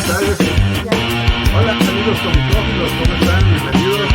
buenas tardes. Hola amigos comicófilos, ¿cómo están? Bienvenidos.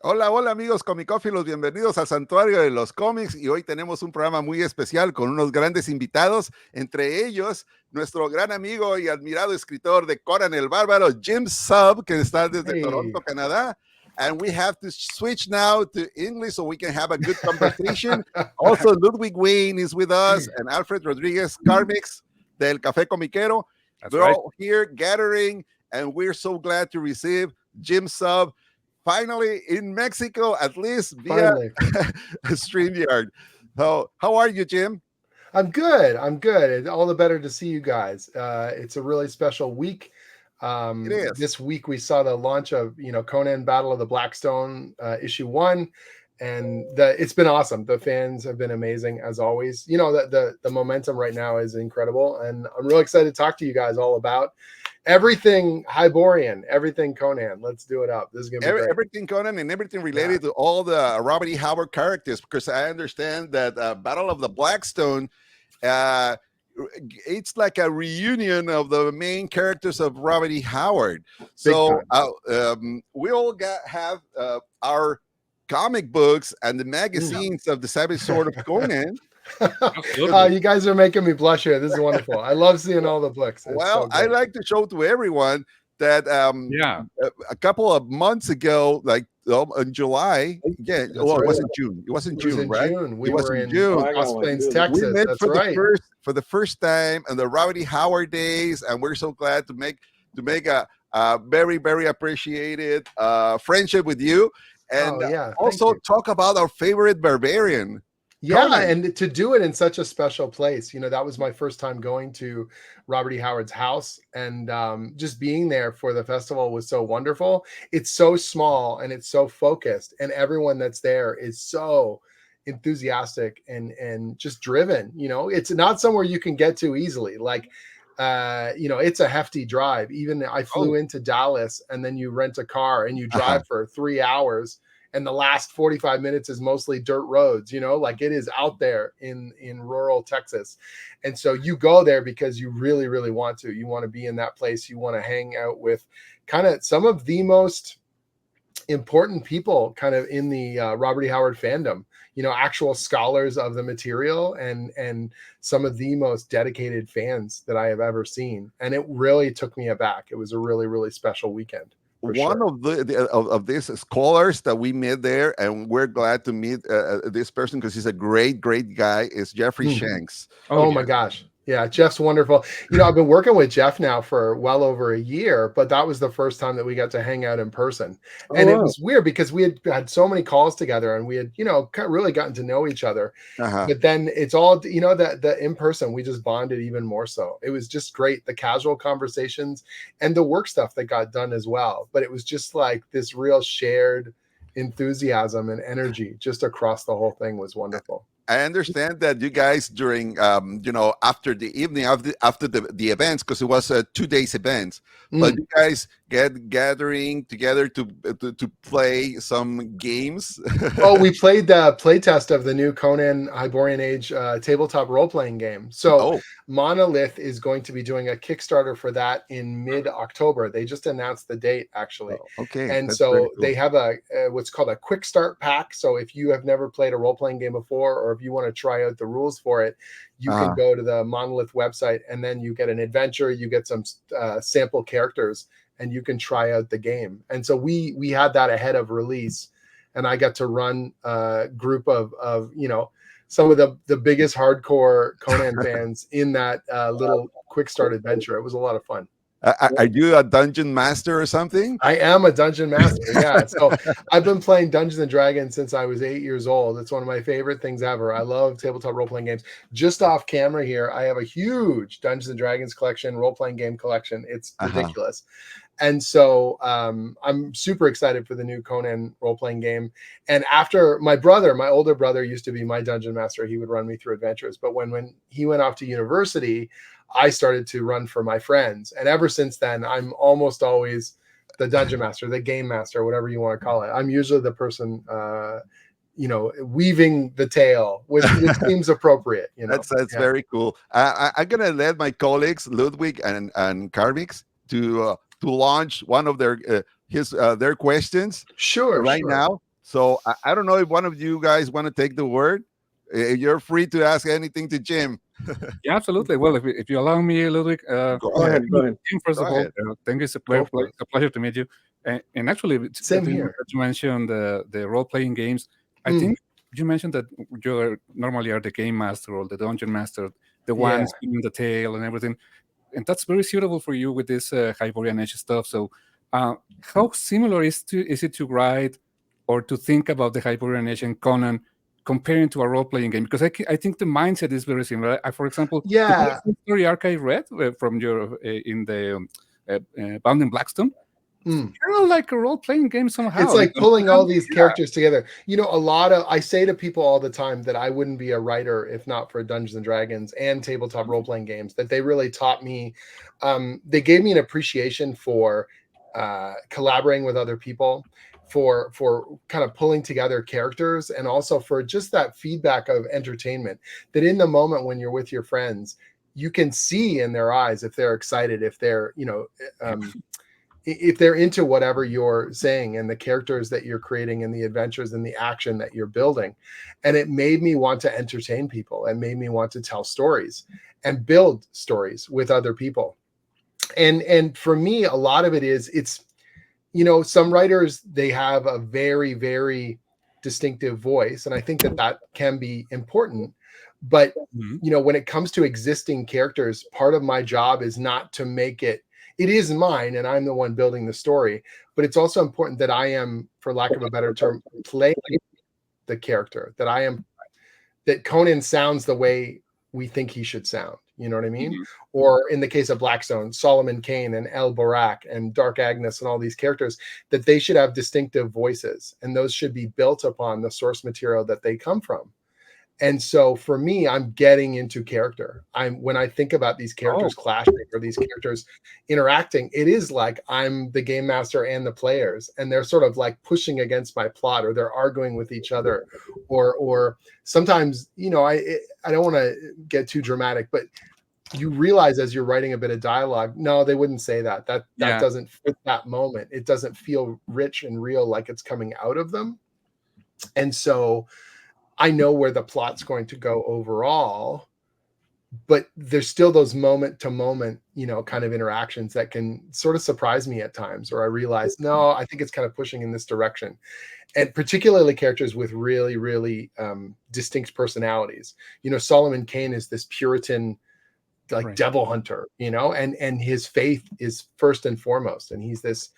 Hola, hola amigos comicófilos, bienvenidos al Santuario de los Cómics y hoy tenemos un programa muy especial con unos grandes invitados, entre ellos nuestro gran amigo y admirado escritor de Conan el Bárbaro, Jim Zub, que está desde Toronto, Canadá. And we have to switch now to English so we can have a good conversation. Also, Ludwig is with us and Alfred Rodriguez Karmix del Café Comiquero. We're all here gathering and we're so glad to receive Jim Zub finally in Mexico, at least via StreamYard. So, how are you, Jim? I'm good. I'm good. All the better to see you guys. It's a really special week. It is. This week we saw the launch of Conan Battle of the Blackstone issue 1, and it's been awesome. The fans have been amazing as always. The momentum right now is incredible, and I'm really excited to talk to you guys all about everything Hyborian, everything Conan. Let's do it up. This is gonna be great. Everything Conan and everything related to all the Robert E. Howard characters, because I understand that Battle of the Blackstone, it's like a reunion of the main characters of Robert E. Howard. So we all have our comic books and the magazines of the Savage Sword of Conan. You guys are making me blush here. This is wonderful. I love seeing all the books. Well, I like to show to everyone that a couple of months ago, like in July, it wasn't June. It wasn't June, right? We were in Cross Plains, Texas. We met That's for right. For the first time on the Robert E. Howard days, and we're so glad to make a very, very appreciated friendship with you, and also talk about our favorite barbarian. And to do it in such a special place, that was my first time going to Robert E. Howard's house, and just being there for the festival was so wonderful. It's so small and it's so focused, and everyone that's there is so enthusiastic and just driven. It's not somewhere you can get to easily. Like, it's a hefty drive. Even I flew into Dallas, and then you rent a car and you drive for 3 hours. And the last 45 minutes is mostly dirt roads, like it is out there in rural Texas. And so you go there because you really, really want to. You want to be in that place. You want to hang out with kind of some of the most important people kind of in the Robert E. Howard fandom, actual scholars of the material and some of the most dedicated fans that I have ever seen. And it really took me aback. It was a really, really special weekend. One of these scholars that we met there, and we're glad to meet this person because he's a great guy, is Jeffrey Shanks. Oh my gosh. Yeah, Jeff's wonderful. I've been working with Jeff now for well over a year, but that was the first time that we got to hang out in person. And it was weird because we had so many calls together, and we had, really gotten to know each other. But then it's all, the in person, we just bonded even more so. It was just great. The casual conversations and the work stuff that got done as well. But it was just like this real shared enthusiasm and energy just across the whole thing was wonderful. I understand that you guys during, after the evening, after the events, because it was a 2 days event, but you guys gathering together to play some games. We played the playtest of the new Conan Hyborian Age tabletop role-playing game. So Monolith is going to be doing a Kickstarter for that in mid-October. They just announced the date, actually. And so they have a what's called a quick start pack. So if you have never played a role-playing game before, or if you want to try out the rules for it, you can go to the Monolith website, and then you get an adventure, you get some sample characters, and you can try out the game. And so we had that ahead of release, and I got to run a group of some of the biggest hardcore Conan fans in that little quick start adventure. It was a lot of fun. Are you a dungeon master or something? I am a dungeon master. Yeah. So I've been playing Dungeons and Dragons since I was 8 years old. It's one of my favorite things ever. I love tabletop role-playing games. Just off camera here, I have a huge Dungeons and Dragons collection, role-playing game collection. It's ridiculous. And so I'm super excited for the new Conan role-playing game. And after my older brother used to be my dungeon master. He would run me through adventures. But when he went off to university, I started to run for my friends. And ever since then, I'm almost always the dungeon master, the game master, whatever you want to call it. I'm usually the person, weaving the tale, which seems appropriate. That's very cool. I'm gonna let my colleagues Ludwig and Karmix to launch one of their questions Sure. now. So I don't know if one of you guys want to take the word. You're free to ask anything to Jim. Yeah, absolutely. Well, if you allow me, Ludwig, Go ahead. Jim, first of all, thank you. It's a pleasure to meet you. And actually, same here. You mentioned the role-playing games. I think you mentioned that you normally are the game master or the dungeon master, the one spinning the tale and everything. And that's very suitable for you with this Hyborian Edge stuff. So how similar is it to write or to think about the Hyborian Edge and Conan comparing to a role-playing game? Because I think the mindset is very similar. For example, the story arc I read from your in the Bound in Blackstone, it's kind of like a role-playing game somehow. It's like pulling all these characters together. I say to people all the time that I wouldn't be a writer if not for Dungeons and Dragons and tabletop role-playing games, that they really taught me. They gave me an appreciation for collaborating with other people, for kind of pulling together characters, and also for just that feedback of entertainment, that in the moment when you're with your friends, you can see in their eyes if they're excited, if they're, if they're into whatever you're saying and the characters that you're creating and the adventures and the action that you're building. And it made me want to entertain people and made me want to tell stories and build stories with other people. And for me, a lot of it is, it's, some writers, they have a very, very distinctive voice. And I think that can be important. But, when it comes to existing characters, part of my job is not to make it is mine and I'm the one building the story, but it's also important that I am, for lack of a better term, playing the character, that Conan sounds the way we think he should sound. You know what I mean? Or in the case of Blackstone, Solomon Kane and El Barak and Dark Agnes and all these characters, that they should have distinctive voices, and those should be built upon the source material that they come from. And so for me, I'm getting into character. When I think about these characters clashing or these characters interacting, it is like I'm the game master and the players, and they're sort of like pushing against my plot, or they're arguing with each other, or sometimes, I don't want to get too dramatic, but you realize as you're writing a bit of dialogue, no, they wouldn't say that. That doesn't fit that moment. It doesn't feel rich and real, like it's coming out of them. And so I know where the plot's going to go overall, but there's still those moment to moment, kind of interactions that can sort of surprise me at times, or I realize, no, I think it's kind of pushing in this direction. And particularly characters with really, really distinct personalities. Solomon Kane is this Puritan, devil hunter, and his faith is first and foremost. And he's this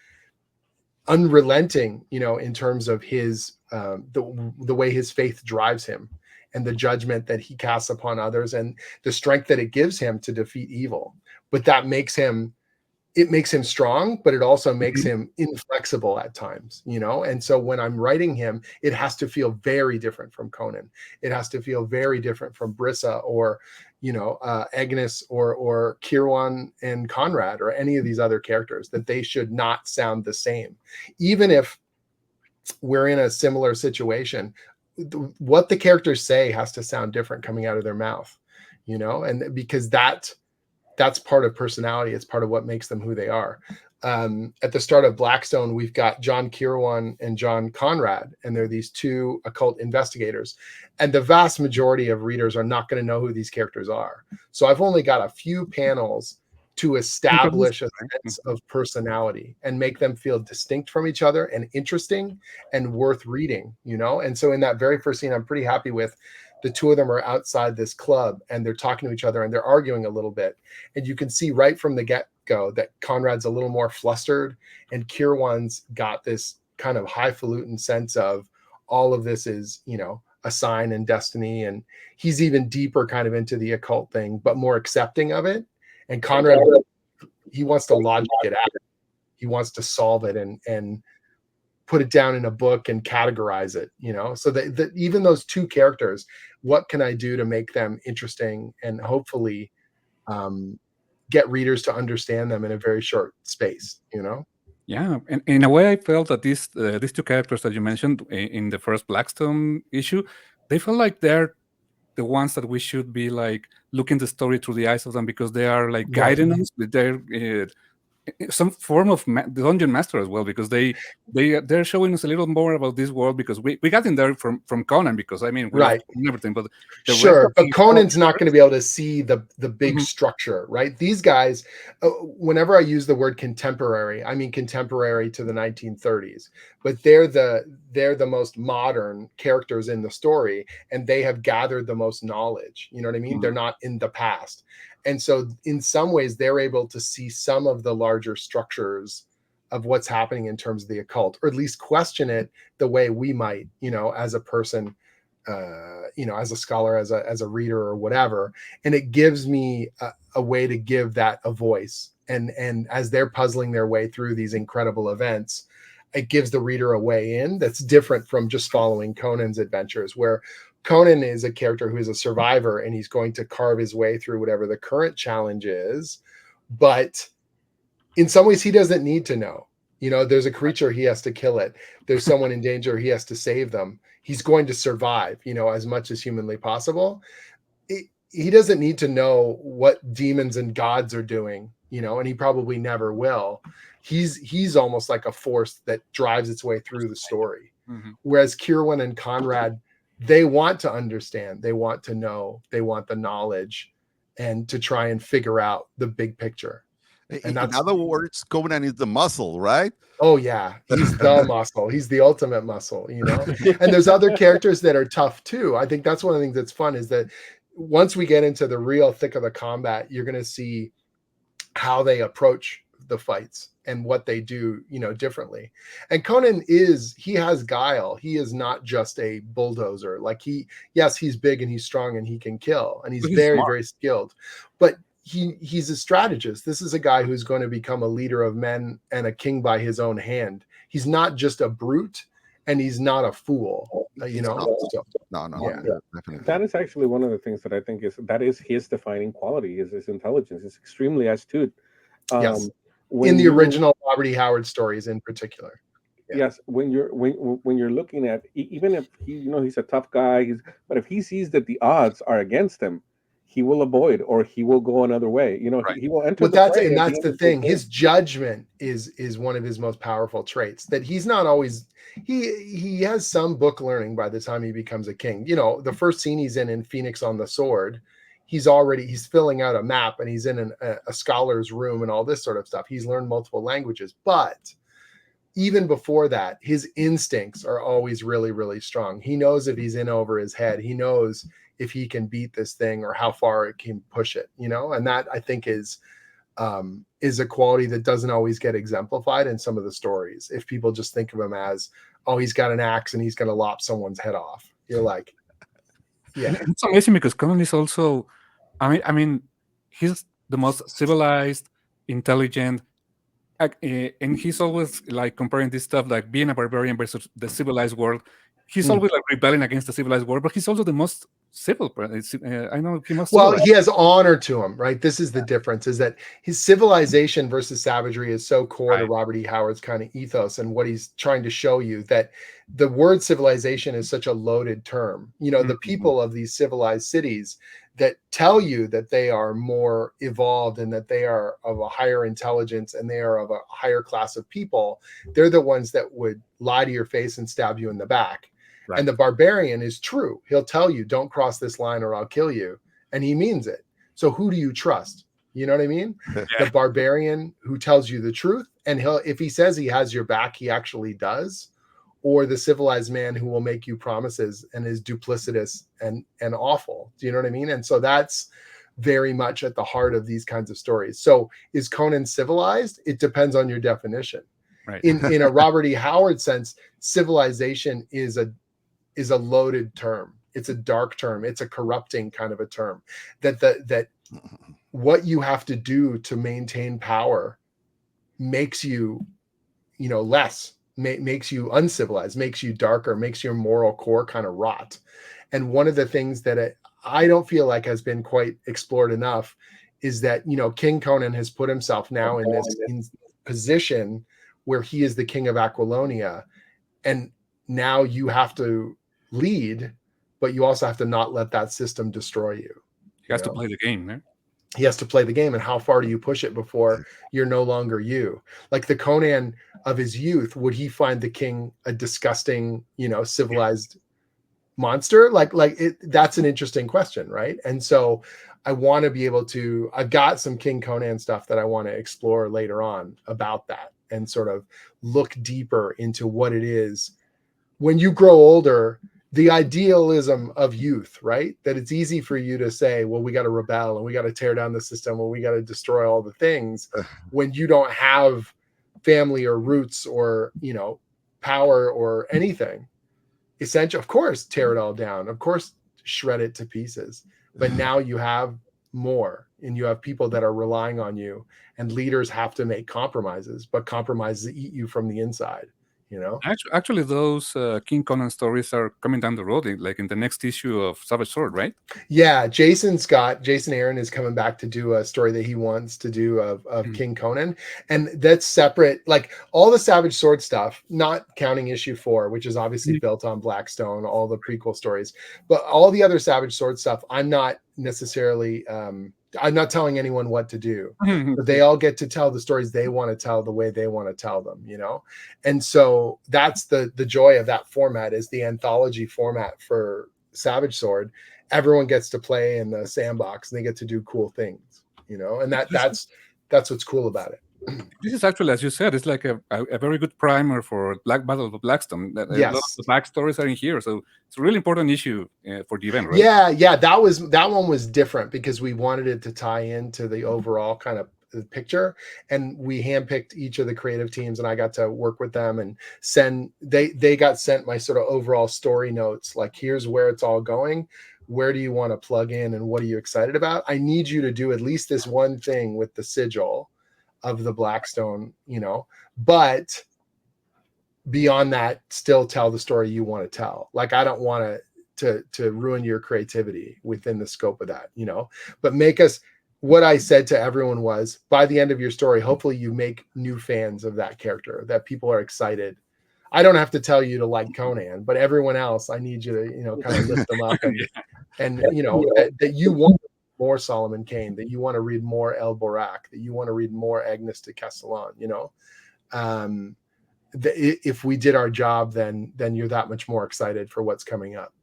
unrelenting, in terms of his the way his faith drives him, and the judgment that he casts upon others, and the strength that it gives him to defeat evil. But that makes him strong, but it also makes him inflexible at times, And so when I'm writing him, it has to feel very different from Conan. It has to feel very different from Brissa, or Agnes, or Kirwan and Conrad, or any of these other characters, that they should not sound the same. Even if we're in a similar situation, what the characters say has to sound different coming out of their mouth, and because that's part of personality. It's part of what makes them who they are. At the start of Blackstone, we've got John Kirwan and John Conrad, and they're these two occult investigators. And the vast majority of readers are not going to know who these characters are. So I've only got a few panels to establish a sense of personality and make them feel distinct from each other and interesting and worth reading, And so in that very first scene, I'm pretty happy with. The two of them are outside this club, and they're talking to each other, and they're arguing a little bit. And you can see right from the get-go that Conrad's a little more flustered, and Kirwan's got this kind of highfalutin sense of all of this is, a sign and destiny. And he's even deeper kind of into the occult thing, but more accepting of it. And Conrad, he wants to logic it out. He wants to solve it and put it down in a book and categorize it, so that even those two characters, what can I do to make them interesting and hopefully get readers to understand them in a very short space, Yeah, and in a way, I felt that these two characters that you mentioned in the first Blackstone issue, they felt like they're the ones that we should be like looking the story through the eyes of them, because they are like guiding us with their some form of dungeon master as well, because they're showing us a little more about this world, because we got in there from Conan, because I mean we love everything, but sure, but Conan's not going to be able to see the big structure, right? These guys, whenever I use the word contemporary, I mean contemporary to the 1930s, but they're the most modern characters in the story, and they have gathered the most knowledge, you know what I mean? They're not in the past. And so in some ways, they're able to see some of the larger structures of what's happening in terms of the occult, or at least question it the way we might, as a person, as a scholar, as a reader or whatever. And it gives me a way to give that a voice. And as they're puzzling their way through these incredible events, it gives the reader a way in that's different from just following Conan's adventures, where Conan is a character who is a survivor, and he's going to carve his way through whatever the current challenge is. But in some ways, he doesn't need to know. There's a creature, he has to kill it. There's someone in danger, he has to save them. He's going to survive, as much as humanly possible. He doesn't need to know what demons and gods are doing, and he probably never will. He's almost like a force that drives its way through the story. Whereas Kierwin and Conrad, they want to understand, they want to know, they want the knowledge, and to try and figure out the big picture. And in other words, Conan is the muscle, right? Oh yeah, he's the muscle. He's the ultimate muscle, And there's other characters that are tough too. I think that's one of the things that's fun, is that once we get into the real thick of the combat, you're going to see how they approach the fights and what they do, differently. And Conan he has guile. He is not just a bulldozer. Like he's big and he's strong and he can kill, and he's very, very skilled, but he's a strategist. This is a guy who's going to become a leader of men and a king by his own hand. He's not just a brute, and he's not a fool, No, yeah. Definitely. That is actually one of the things that I think is his defining quality, is his intelligence. He's extremely astute. Yes. In the original Robert E. Howard stories in particular. Yeah. Yes, when you're looking at, even if he's a tough guy, but if he sees that the odds are against him, he will avoid, or he will go another way. He will enter. But that's the thing. His judgment is one of his most powerful traits. That he's not always. He has some book learning by the time he becomes a king. The first scene he's in Phoenix on the Sword, he's filling out a map, and he's in a scholar's room and all this sort of stuff. He's learned multiple languages, but even before that, his instincts are always really, really strong. He knows if he's in over his head. He knows if he can beat this thing or how far it can push it, and that, I think, is a quality that doesn't always get exemplified in some of the stories. If people just think of him as, oh, he's got an axe and he's going to lop someone's head off, you're like, yeah. It's amazing, because Conan is also, I mean, he's the most civilized, intelligent, and he's always like comparing this stuff, like being a barbarian versus the civilized world. He's always like rebelling against the civilized world, but he's also the most civil. I know he must. Well, he has honor to him, right? This is the difference: is that his civilization versus savagery is so core to Robert E. Howard's kind of ethos, and what he's trying to show you, that the word civilization is such a loaded term. The people of these civilized cities that tell you that they are more evolved and that they are of a higher intelligence and they are of a higher class of people, they're the ones that would lie to your face and stab you in the back. Right. And the barbarian is true. He'll tell you, don't cross this line or I'll kill you. And he means it. So who do you trust? You know what I mean? The barbarian who tells you the truth, and if he says he has your back, he actually does. Or the civilized man who will make you promises and is duplicitous and awful. Do you know what I mean? And so that's very much at the heart of these kinds of stories. So is Conan civilized? It depends on your definition. Right. In a Robert E. Howard sense, civilization is a loaded term. It's a dark term. It's a corrupting kind of a term. That what you have to do to maintain power makes you, less, makes you uncivilized, makes you darker, makes your moral core kind of rot. And one of the things that I don't feel like has been quite explored enough is that, King Conan has put himself now in this position where he is the king of Aquilonia. And now you have to lead, but you also have to not let that system destroy you. He has to play the game, right? He has to play the game. And how far do you push it before you're no longer you? Like the Conan of his youth, would he find the king a disgusting, civilized monster? That's an interesting question, right? And so I want to be able to, I've got some King Conan stuff that I want to explore later on about that and sort of look deeper into what it is when you grow older, the idealism of youth, right? That it's easy for you to say, well, we got to rebel and we got to tear down the system and we got to destroy all the things when you don't have family or roots or, power or anything. Essential, of course, tear it all down. Of course, shred it to pieces. But now you have more and you have people that are relying on you, and leaders have to make compromises, but compromises eat you from the inside. Actually, those King Conan stories are coming down the road, like in the next issue of Savage Sword, right? Yeah, Jason Aaron is coming back to do a story that he wants to do of King Conan, and that's separate. Like all the Savage Sword stuff, not counting issue 4, which is obviously built on Blackstone, all the prequel stories, but all the other Savage Sword stuff, I'm not necessarily. I'm not telling anyone what to do, but they all get to tell the stories they want to tell the way they want to tell them, And so that's the joy of that format, is the anthology format for Savage Sword. Everyone gets to play in the sandbox and they get to do cool things, and that's what's cool about it. This is actually, as you said, it's like a very good primer for Black Battle of Blackstone. Yes. A lot of the backstories are in here, so it's a really important issue for the event, right? Yeah, that one was different because we wanted it to tie into the overall kind of picture, and we handpicked each of the creative teams, and I got to work with them and they got sent my sort of overall story notes, like here's where it's all going. Where do you want to plug in and what are you excited about? I need you to do at least this one thing with the sigil of the Blackstone, but beyond that, still tell the story you want to tell. Like, I don't want to ruin your creativity within the scope of that, but make us, what I said to everyone was, by the end of your story, hopefully you make new fans of that character, that people are excited. I don't have to tell you to like Conan, but everyone else, I need you to, kind of lift them up and that you want more Solomon Kane, that you want to read more El Borak, that you want to read more Agnes de Castellan, if we did our job, then you're that much more excited for what's coming up.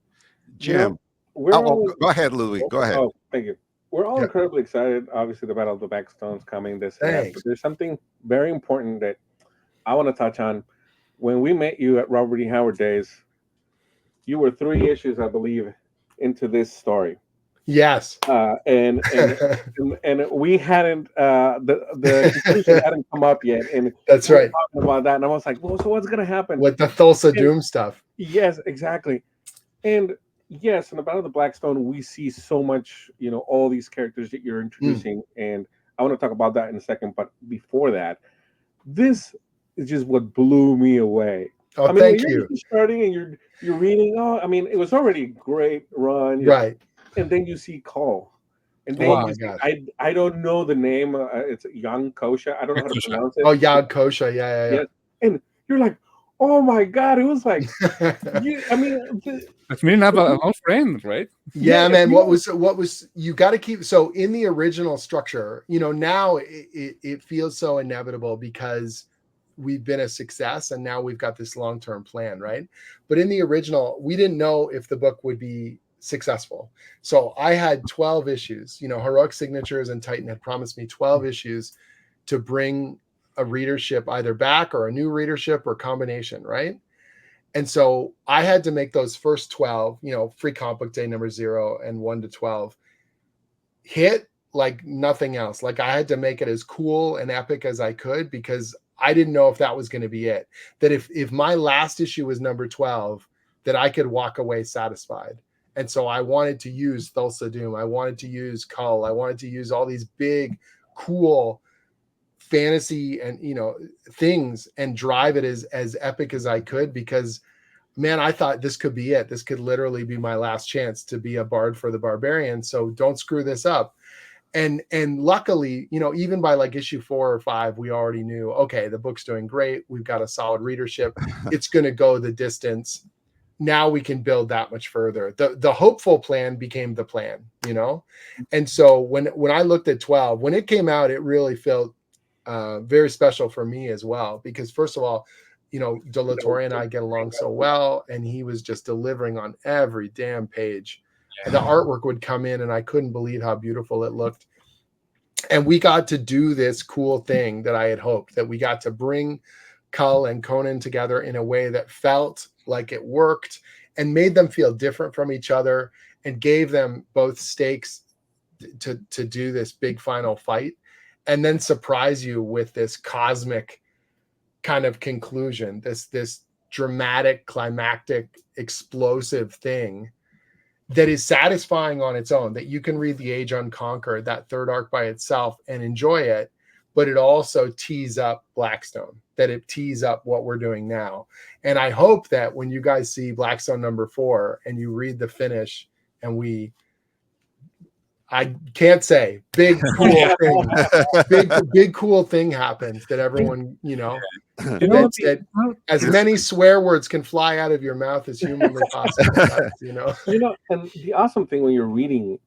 Jim, go ahead, Ludwig. Go ahead. Oh, thank you. We're all incredibly excited. Obviously, the Battle of the Blackstone's coming this year. But there's something very important that I want to touch on. When we met you at Robert E. Howard Days, you were 3 issues, I believe, into this story. Yes. And we hadn't the conclusion hadn't come up yet. And that's right. Talking about that, and I was like, well, so what's gonna happen with the Thulsa Doom stuff? Yes, exactly. And yes, in the Battle of the Blackstone, we see so much, all these characters that you're introducing, and I want to talk about that in a second. But before that, this is just what blew me away. Oh, thank you. You're starting and you're reading. Oh, I mean, it was already a great run, right? And then you see Cole, and then I don't know the name. It's Jan Kosha. I don't know how to pronounce it. Oh, Jan Kosha. Yeah. And you're like, oh my God! It was like, it's me not an old friend, right? Yeah, man. What was you got to keep? So in the original structure, now it feels so inevitable because we've been a success and now we've got this long-term plan, right? But in the original, we didn't know if the book would be successful. So I had 12 issues, Heroic Signatures and Titan had promised me 12 issues to bring a readership either back or a new readership or combination, right? And so I had to make those first 12, Free Comic Book Day number 0 and 1 to 12 hit like nothing else. Like I had to make it as cool and epic as I could because I didn't know if that was going to be it. That if my last issue was number 12, that I could walk away satisfied. And so I wanted to use Thulsa Doom. I wanted to use Kull. I wanted to use all these big, cool fantasy and, things and drive it as epic as I could, because man, I thought this could be it. This could literally be my last chance to be a bard for the barbarian. So don't screw this up. And luckily, even by like issue 4 or 5, we already knew, okay, the book's doing great. We've got a solid readership. It's going to go the distance. Now we can build that much further. The hopeful plan became the plan, And so when I looked at 12, when it came out, it really felt very special for me as well, because first of all, De La Torre and I get along so well, and he was just delivering on every damn page. The artwork would come in and I couldn't believe how beautiful it looked. And we got to do this cool thing that I had hoped, that we got to bring Cull and Conan together in a way that felt like it worked and made them feel different from each other and gave them both stakes to do this big final fight, and then surprise you with this cosmic kind of conclusion, this dramatic, climactic, explosive thing that is satisfying on its own, that you can read The Age Unconquered, that third arc by itself, and enjoy it, but it also tees up Blackstone, that it tees up what we're doing now. And I hope that when you guys see Blackstone number 4 and you read the finish, and I can't say big cool thing, big cool thing happens, that everyone, that as many swear words can fly out of your mouth as humanly possible. And the awesome thing when you're reading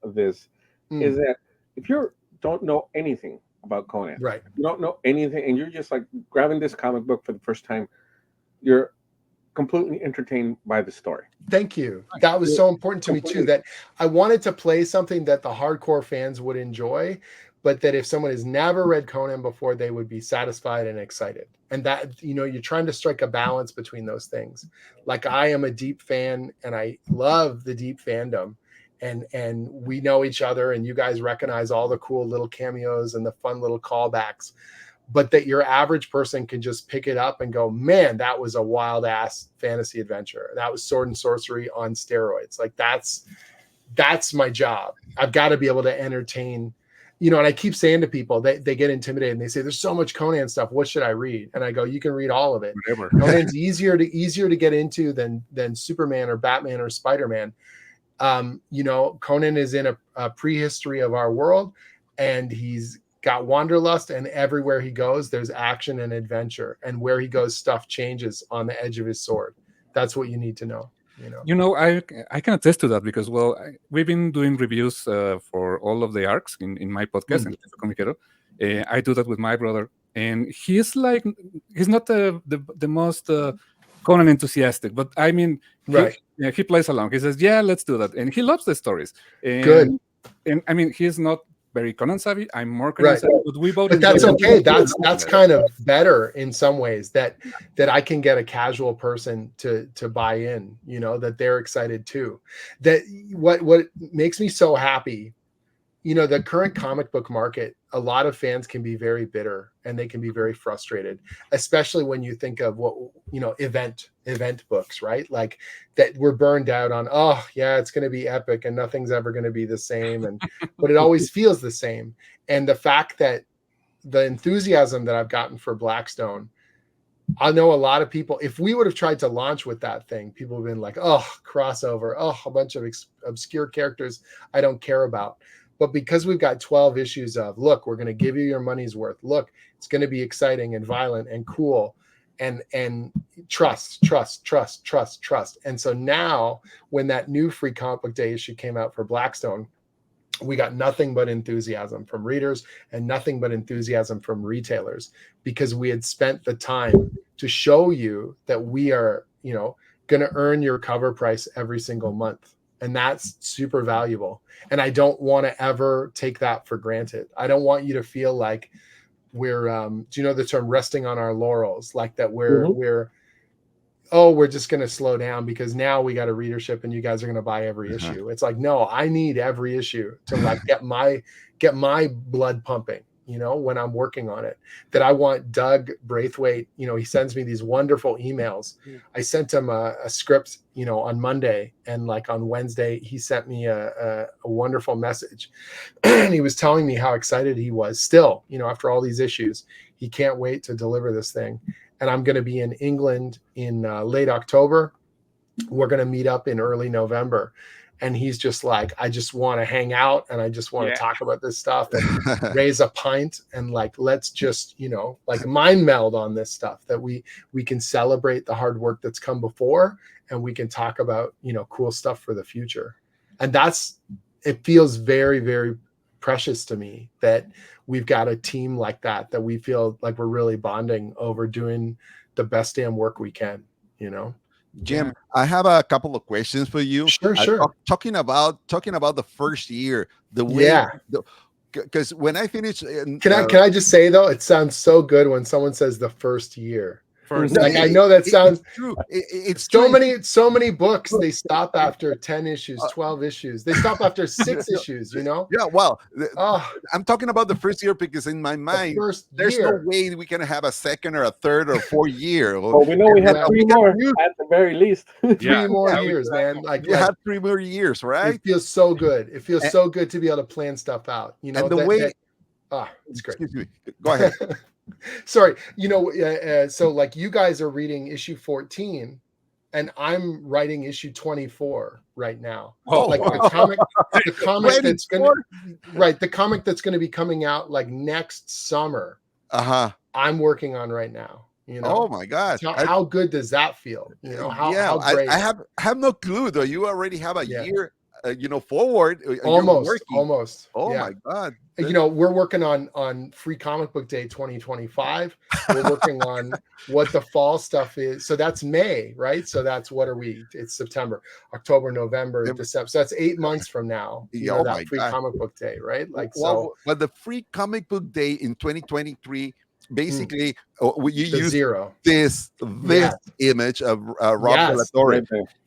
this is that if you don't know anything about Conan, right? You don't know anything, and you're just like grabbing this comic book for the first time, you're completely entertained by the story. Thank you. That was so important to me too, that I wanted to play something that the hardcore fans would enjoy, but that if someone has never read Conan before, they would be satisfied and excited. And that, you're trying to strike a balance between those things. Like, I am a deep fan and I love the deep fandom, and we know each other, and you guys recognize all the cool little cameos and the fun little callbacks, but that your average person can just pick it up and go, man, that was a wild ass fantasy adventure. That was sword and sorcery on steroids. Like, that's my job. I've got to be able to entertain, and I keep saying to people, they get intimidated and they say, there's so much Conan stuff. What should I read? And I go, you can read all of it. Whatever. Conan's easier to get into than Superman or Batman or Spider-Man. Conan is in a prehistory of our world, and he's got wanderlust, and everywhere he goes, there's action and adventure, and where he goes, stuff changes on the edge of his sword. That's what you need to know. I can attest to that, because we've been doing reviews for all of the arcs in my podcast, I do that with my brother, and he's not the most Conan enthusiastic, but I mean, right? He plays along. He says, yeah, let's do that, and he loves the stories. Good. And I mean, he's not very Conan savvy. I'm more Conan savvy, but we both. But that's okay. That's kind of better in some ways, that I can get a casual person to buy in. That they're excited too. That what makes me so happy. The current comic book market, a lot of fans can be very bitter and they can be very frustrated, especially when you think of what, event books, right? Like, that we're burned out on, oh yeah, it's going to be epic and nothing's ever going to be the same. But it always feels the same. And the fact that the enthusiasm that I've gotten for Blackstone, I know a lot of people, if we would have tried to launch with that thing, people have been like, oh, crossover, oh, a bunch of obscure characters I don't care about. But because we've got 12 issues of, look, we're going to give you your money's worth. Look, it's going to be exciting and violent and cool, and trust. And so now, when that new free comic book day issue came out for Blackstone, we got nothing but enthusiasm from readers and nothing but enthusiasm from retailers, because we had spent the time to show you that we are, going to earn your cover price every single month. And that's super valuable. And I don't want to ever take that for granted. I don't want you to feel like we're, do you know the term resting on our laurels? Like that we're just going to slow down because now we got a readership and you guys are going to buy every issue. It's like, no, I need every issue to like get my blood pumping. you know, when I'm working on it, that I want Doug Braithwaite, you know, he sends me these wonderful emails. I sent him a script, you know, on Monday, and like on Wednesday, he sent me a wonderful message. And he was telling me how excited he was still, you know, after all these issues, he can't wait to deliver this thing. And I'm going to be in England in late October. We're going to meet up in early November. And he's just like, I just want to hang out, and I just want to talk about this stuff and raise a pint, and like, let's just, you know, like mind meld on this stuff, that we can celebrate the hard work that's come before, and we can talk about, you know, cool stuff for the future. And it feels very, very precious to me that we've got a team like that we feel like we're really bonding over doing the best damn work we can, you know. Jim, I have a couple of questions for you. Sure. Talking about the first year, the way, because when I finished, can I just say though, it sounds so good when someone says the first year. Like, I know that sounds true. It's so true. so many books, they stop after 10 issues, 12 issues. They stop after 6 issues, you know? Yeah, well, I'm talking about the first year because in my mind, there's no way we can have a second or a third or fourth year. Well, we know we have 3 more at the very least. 3 more years, man. Like, you have 3 more years, right? It feels so good. It feels so good to be able to plan stuff out. You know, and the way. It's great. Excuse me. Go ahead. Sorry, you know, so like you guys are reading issue 14, and I'm writing issue 24 right now. Like the comic that's the comic that's gonna be coming out like next summer. I'm working on right now. You know, oh my God, how good does that feel? You know, how great. I have no clue though. You already have a year, you know, forward. Almost. Oh my God. You know, we're working on Free Comic Book Day 2025. We're working on what the fall stuff is. So that's May, right? So that's, what are we? It's September, October, November, December. So that's 8 months from now. You know, that Free Comic Book Day, right? Like, well, but the Free Comic Book Day in 2023, basically, you use this image of Rob De La Torre.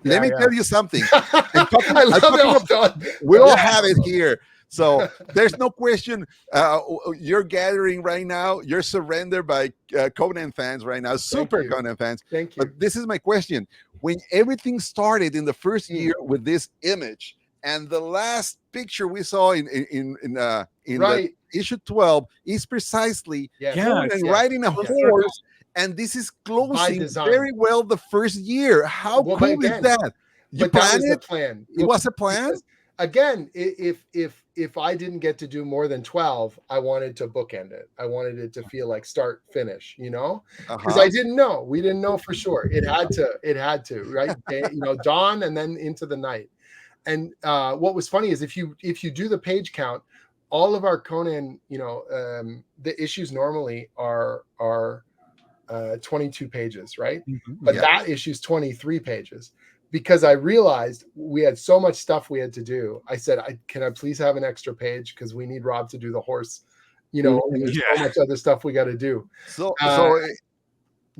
Let me tell you something. I love it. We all have it here. So there's no question. You're gathering right now. You're surrendered by Conan fans right now, super Conan fans. Thank you. But this is my question: when everything started in the first year with this image, and the last picture we saw in the issue 12 is precisely Conan riding a horse, and this is closing very well the first year. How cool is that? You planned it? It was a plan. Again, if I didn't get to do more than 12, I wanted to bookend it. I wanted it to feel like start finish, you know, because I didn't know. We didn't know for sure. It had to, right? You know, dawn and then into the night. And what was funny is if you do the page count, all of our Conan, you know, the issues normally are 22 pages, right? But that issue's 23 pages. Because I realized we had so much stuff we had to do. I said, can I please have an extra page? Because we need Rob to do the horse, you know, and there's so much other stuff we got to do.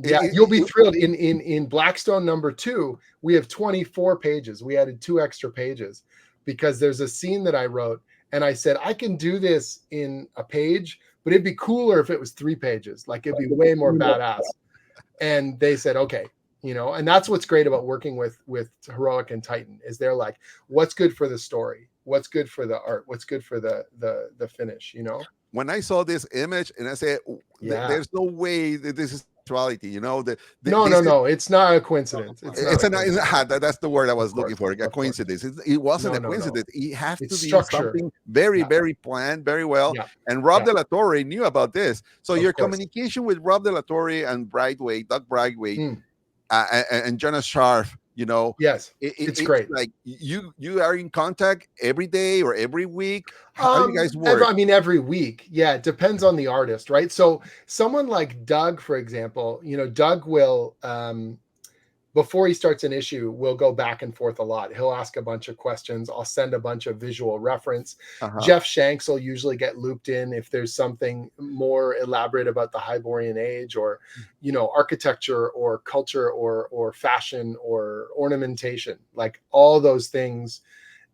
You'll be thrilled. In Blackstone #2, we have 24 pages. We added 2 extra pages because there's a scene that I wrote, and I said, I can do this in a page, but it'd be cooler if it was 3 pages. Like, it'd be way more badass. And they said, okay. You know, and that's what's great about working with Heroic and Titan is they're like, what's good for the story? What's good for the art? What's good for the finish? You know, when I saw this image and I said, there's no way that this is actuality, you know, no, it's not a coincidence. That's the word I was looking for. A coincidence. It wasn't a coincidence. It has to be something very, very planned, very well. And Rob De La Torre knew about this. So your communication with Rob De La Torre and Doug Braithwaite, and Jonas Scharf, you know, it's great. Like you are in contact every day or every week. How do you guys work? I mean, every week. Yeah, it depends on the artist, right? So someone like Doug, for example, you know, Doug will before he starts an issue, we'll go back and forth a lot. He'll ask a bunch of questions. I'll send a bunch of visual reference. Jeff Shanks will usually get looped in if there's something more elaborate about the Hyborian age, or, you know, architecture or culture or fashion or ornamentation, like all those things.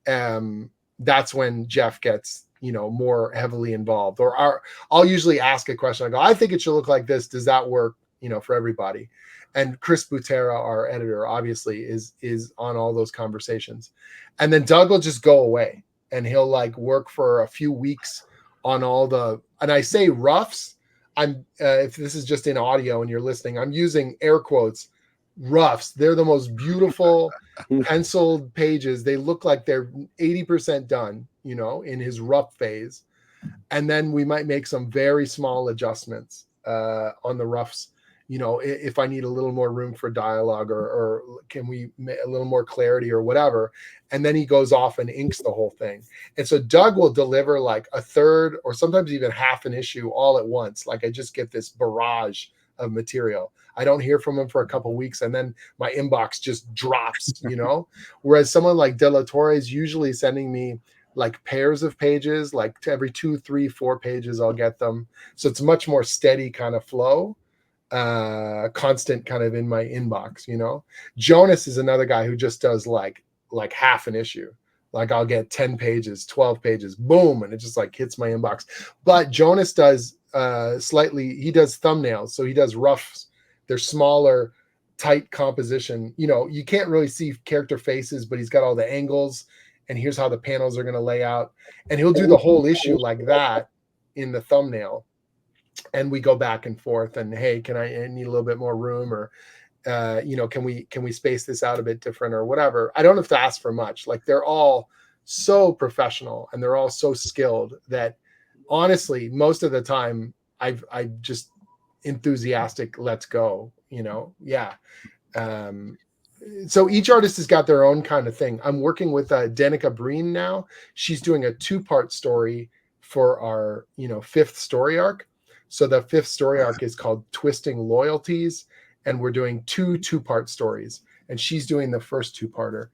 That's when Jeff gets more heavily involved. Or I'll usually ask a question. I go, I think it should look like this. Does that work, for everybody? And Chris Butera, our editor, obviously is on all those conversations. And then Doug will just go away and he'll like work for a few weeks on all the, and I say roughs, if this is just in audio and you're listening, I'm using air quotes, roughs. They're the most beautiful penciled pages. They look like they're 80% done, in his rough phase. And then we might make some very small adjustments on the roughs. If I need a little more room for dialogue or can we make a little more clarity or whatever. And then he goes off and inks the whole thing. And so Doug will deliver like a third or sometimes even half an issue all at once. Like I just get this barrage of material. I don't hear from him for a couple of weeks and then my inbox just drops, whereas someone like De La Torre is usually sending me like pairs of pages, like every 2, 3, 4 pages, I'll get them. So it's much more steady kind of flow. Constant kind of in my inbox, Jonas is another guy who just does like half an issue. Like I'll get 10 pages, 12 pages, boom, and it just like hits my inbox. But Jonas does he does thumbnails, so he does roughs. They're smaller, tight composition. You can't really see character faces, but he's got all the angles, and here's how the panels are going to lay out. And he'll do the whole issue like that in the thumbnail. And we go back and forth and, hey, I need a little bit more room or, can we space this out a bit different or whatever. I don't have to ask for much. Like they're all so professional and they're all so skilled that honestly, most of the time I just enthusiastic, let's go, Yeah. So each artist has got their own kind of thing. I'm working with Danica Breen now. She's doing a 2-part story for our, 5th story arc. So the 5th story arc is called Twisting Loyalties, and we're doing 2-part stories, and she's doing the first 2-parter.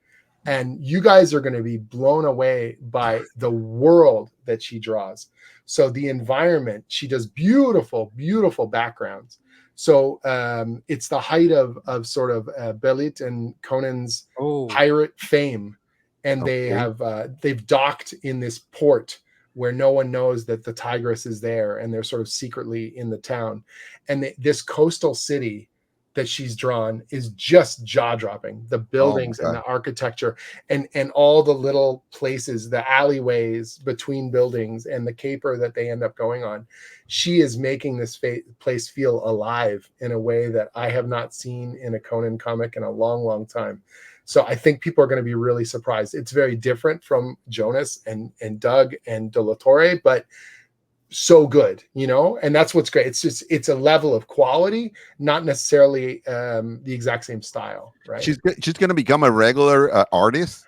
And you guys are going to be blown away by the world that she draws. So the environment, she does beautiful, beautiful backgrounds. So it's the height of sort of Belit and Conan's pirate fame, and they've docked in this port where no one knows that the Tigress is there, and they're sort of secretly in the town. And this coastal city that she's drawn is just jaw-dropping. The buildings and the architecture and all the little places, the alleyways between buildings and the caper that they end up going on. She is making this place feel alive in a way that I have not seen in a Conan comic in a long, long time. So I think people are going to be really surprised. It's very different from Jonas and Doug and De La Torre, but so good, and that's what's great. It's a level of quality, not necessarily the exact same style, right? She's going to become a regular artist.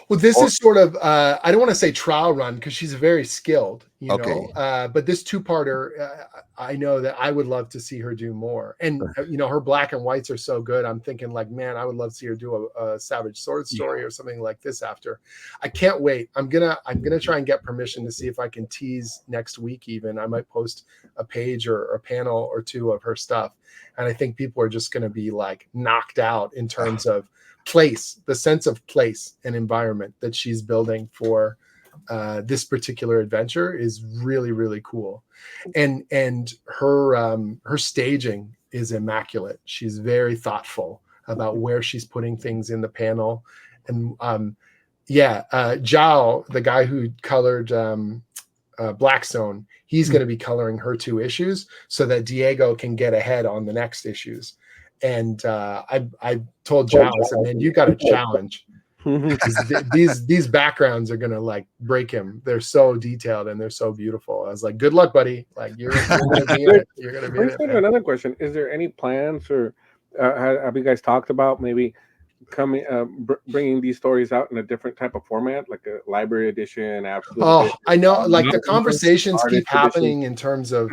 Well, this is sort of, I don't want to say trial run because she's very skilled, but this 2-parter, I know that I would love to see her do more. And, her black and whites are so good. I'm thinking like, man, I would love to see her do a Savage Sword story or something like this after. I can't wait. I'm going to try and get permission to see if I can tease next week. Even I might post a page or a panel or 2 of her stuff. And I think people are just going to be like knocked out in terms of place, the sense of place and environment that she's building for this particular adventure is really, really cool. And her staging is immaculate. She's very thoughtful about where she's putting things in the panel. And Zhao, the guy who colored Blackstone, he's going to be coloring her 2 issues so that Diego can get ahead on the next issues. And I told Zhao, I said, man, you got a challenge. These backgrounds are gonna like break him. They're so detailed and they're so beautiful. I was like, good luck, buddy. Like you're gonna be in it. You're gonna be in it. Another question: is there any plans, or have you guys talked about maybe bringing these stories out in a different type of format, like a library edition? I know. Like the conversations keep happening in terms of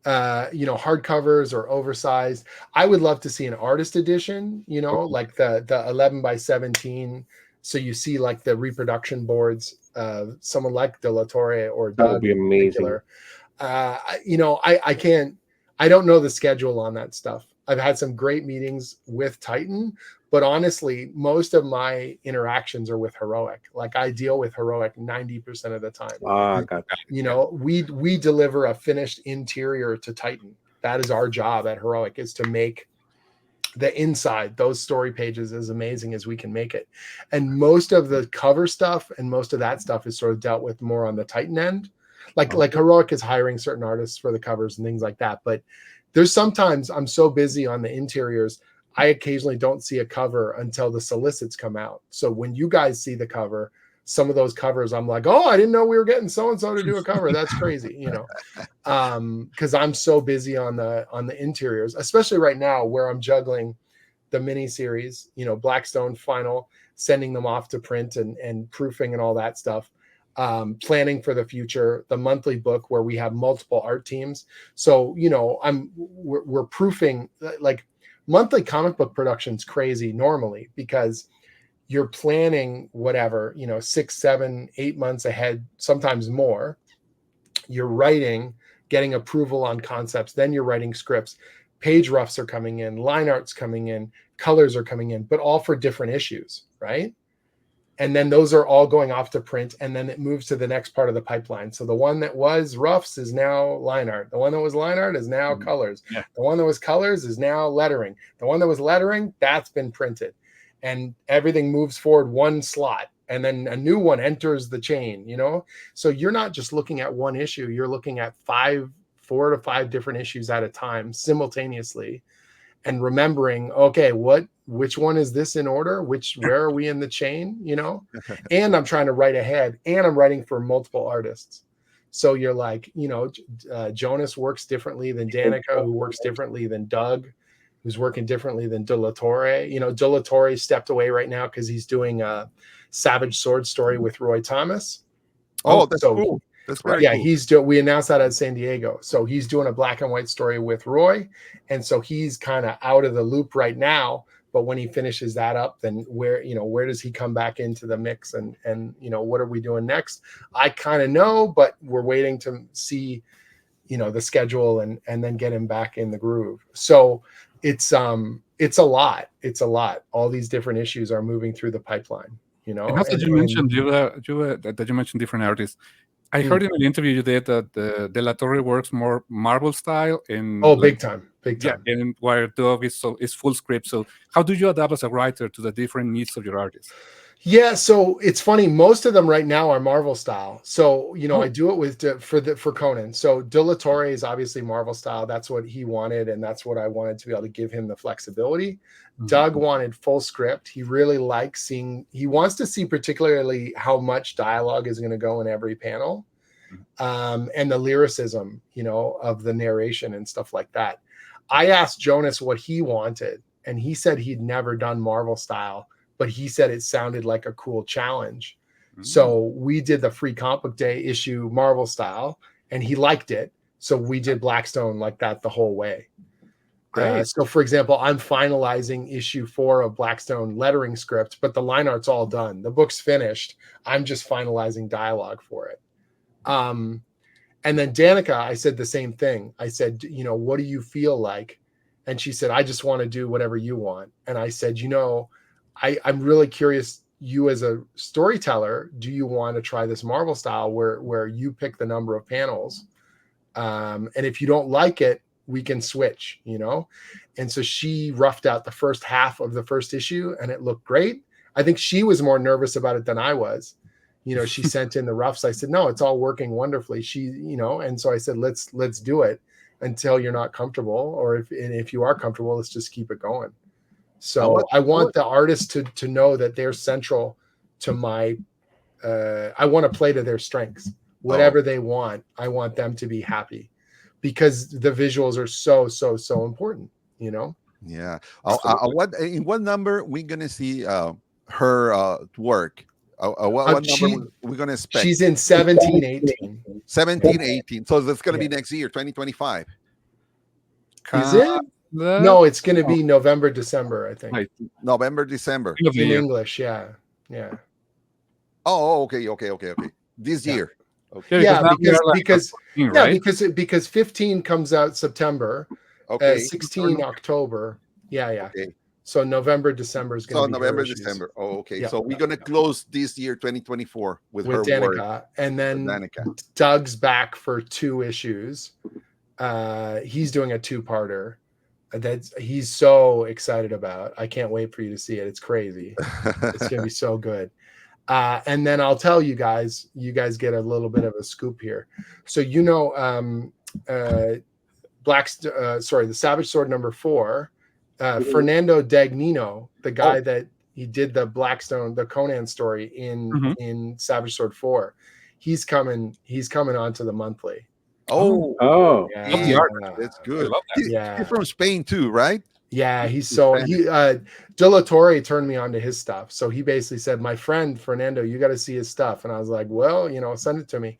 hardcovers or oversized. I would love to see an artist edition, like the 11x17. So you see like the reproduction boards, someone like De La Torre or Doug. That would be amazing. I don't know the schedule on that stuff. I've had some great meetings with Titan, But honestly, most of my interactions are with Heroic. Like I deal with Heroic 90% of the time. Got you know, we deliver a finished interior to Titan. That is our job at Heroic, is to make the inside, those story pages, as amazing as we can make it. And most of the cover stuff and most of that stuff is sort of dealt with more on the Titan end. Like Heroic is hiring certain artists for the covers and things like that. But there's sometimes I'm so busy on the interiors, I occasionally don't see a cover until the solicits come out. So when you guys see the cover, some of those covers, I'm like, oh, I didn't know we were getting so-and-so to do a cover. That's crazy, you know, because I'm so busy on the interiors, especially right now where I'm juggling the mini series, you know, Blackstone final, sending them off to print and proofing and all that stuff, planning for the future, the monthly book where we have multiple art teams. So, you know, we're proofing. Like monthly comic book production's crazy normally because you're planning whatever, you know, 6, 7, 8 months ahead, sometimes more. You're writing, getting approval on concepts, then you're writing scripts. Page roughs are coming in, line art's coming in, colors are coming in, but all for different issues, right? And then those are all going off to print, and then it moves to the next part of the pipeline. So the one that was roughs is now line art. The one that was line art is now colors. Yeah. The one that was colors is now lettering. The one that was lettering, that's been printed. And everything moves forward one slot, and then a new one enters the chain, you know? So you're not just looking at one issue, you're looking at 4 to 5 different issues at a time simultaneously, and remembering, okay, which one is this in order? Where are we in the chain, you know? And I'm trying to write ahead, and I'm writing for multiple artists. So you're like, you know, Jonas works differently than Danica, who works differently than Doug, who's working differently than De La Torre. You know, De La Torre stepped away right now because he's doing a Savage Sword story with Roy Thomas. Oh, that's cool. That's very cool. We announced that at San Diego. So he's doing a black and white story with Roy. And so he's kind of out of the loop right now. But when he finishes that up, then where does he come back into the mix? And you know, what are we doing next? I kind of know, but we're waiting to see, you know, the schedule and then get him back in the groove. So it's a lot. It's a lot. All these different issues are moving through the pipeline, you know. And also, you mentioned that you mentioned different artists. I heard in an interview you did that De La Torre works more Marvel style. Big time. Yeah, and where Doug is full script. So how do you adapt as a writer to the different needs of your artists? Yeah, so it's funny. Most of them right now are Marvel style. So, you know, I do it for Conan. So De La Torre is obviously Marvel style. That's what he wanted, and that's what I wanted to be able to give him the flexibility. Mm-hmm. Doug wanted full script. He really likes he wants to see particularly how much dialogue is going to go in every panel, and the lyricism, you know, of the narration and stuff like that. I asked Jonas what he wanted, and he said he'd never done Marvel style, but he said it sounded like a cool challenge. Mm-hmm. So we did the Free Comic Book Day issue Marvel style, and he liked it. So we did Blackstone like that the whole way. So, for example, I'm finalizing issue 4 of Blackstone lettering script, but the line art's all done. The book's finished. I'm just finalizing dialogue for it. And then Danica, I said the same thing. I said, you know, what do you feel like? And she said, I just want to do whatever you want. And I said, you know, I'm really curious, you as a storyteller, do you want to try this Marvel style where you pick the number of panels? And if you don't like it, we can switch, you know? And so she roughed out the first half of the first issue, and it looked great. I think she was more nervous about it than I was. You know, she sent in the roughs. I said, no, it's all working wonderfully. You know, and so I said, let's do it until you're not comfortable, or if you are comfortable, let's just keep it going. So I want the artist to know that they're central to my, I want to play to their strengths. Whatever they want, I want them to be happy, because the visuals are so important, you know? Yeah. In what number we going to see her work? What number we're going to expect? She's in 17-18. 17-18. So that's going to be next year, 2025. Is it? No, it's going to be November, December, I think. Right. November, December. In English, yeah. Oh, okay. This year. Okay. Yeah, because 15 comes out September. Okay. 16 October. Yeah. Okay. So November, December is going to be November, her issues. December. Oh, okay. Yeah. So we're going to close this year, 2024, with her Danica, work. and then Danica. Doug's back for 2 issues. He's doing a 2-parter. He's so excited about. I can't wait for you to see it. It's crazy. It's going to be so good. And then I'll tell you guys get a little bit of a scoop here. So the Savage Sword #4, Fernando Dagnino, the guy that he did the Blackstone, the Conan story in Savage Sword 4, he's coming onto the monthly. Yeah, that's good. I love that. He's from Spain too, right? Yeah, De La Torre turned me on to his stuff. So he basically said, my friend Fernando, you got to see his stuff. And I was like, well, send it to me.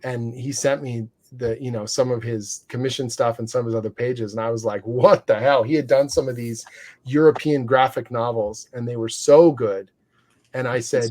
And he sent me some of his commission stuff and some of his other pages. And I was like, what the hell? He had done some of these European graphic novels and they were so good. And I said,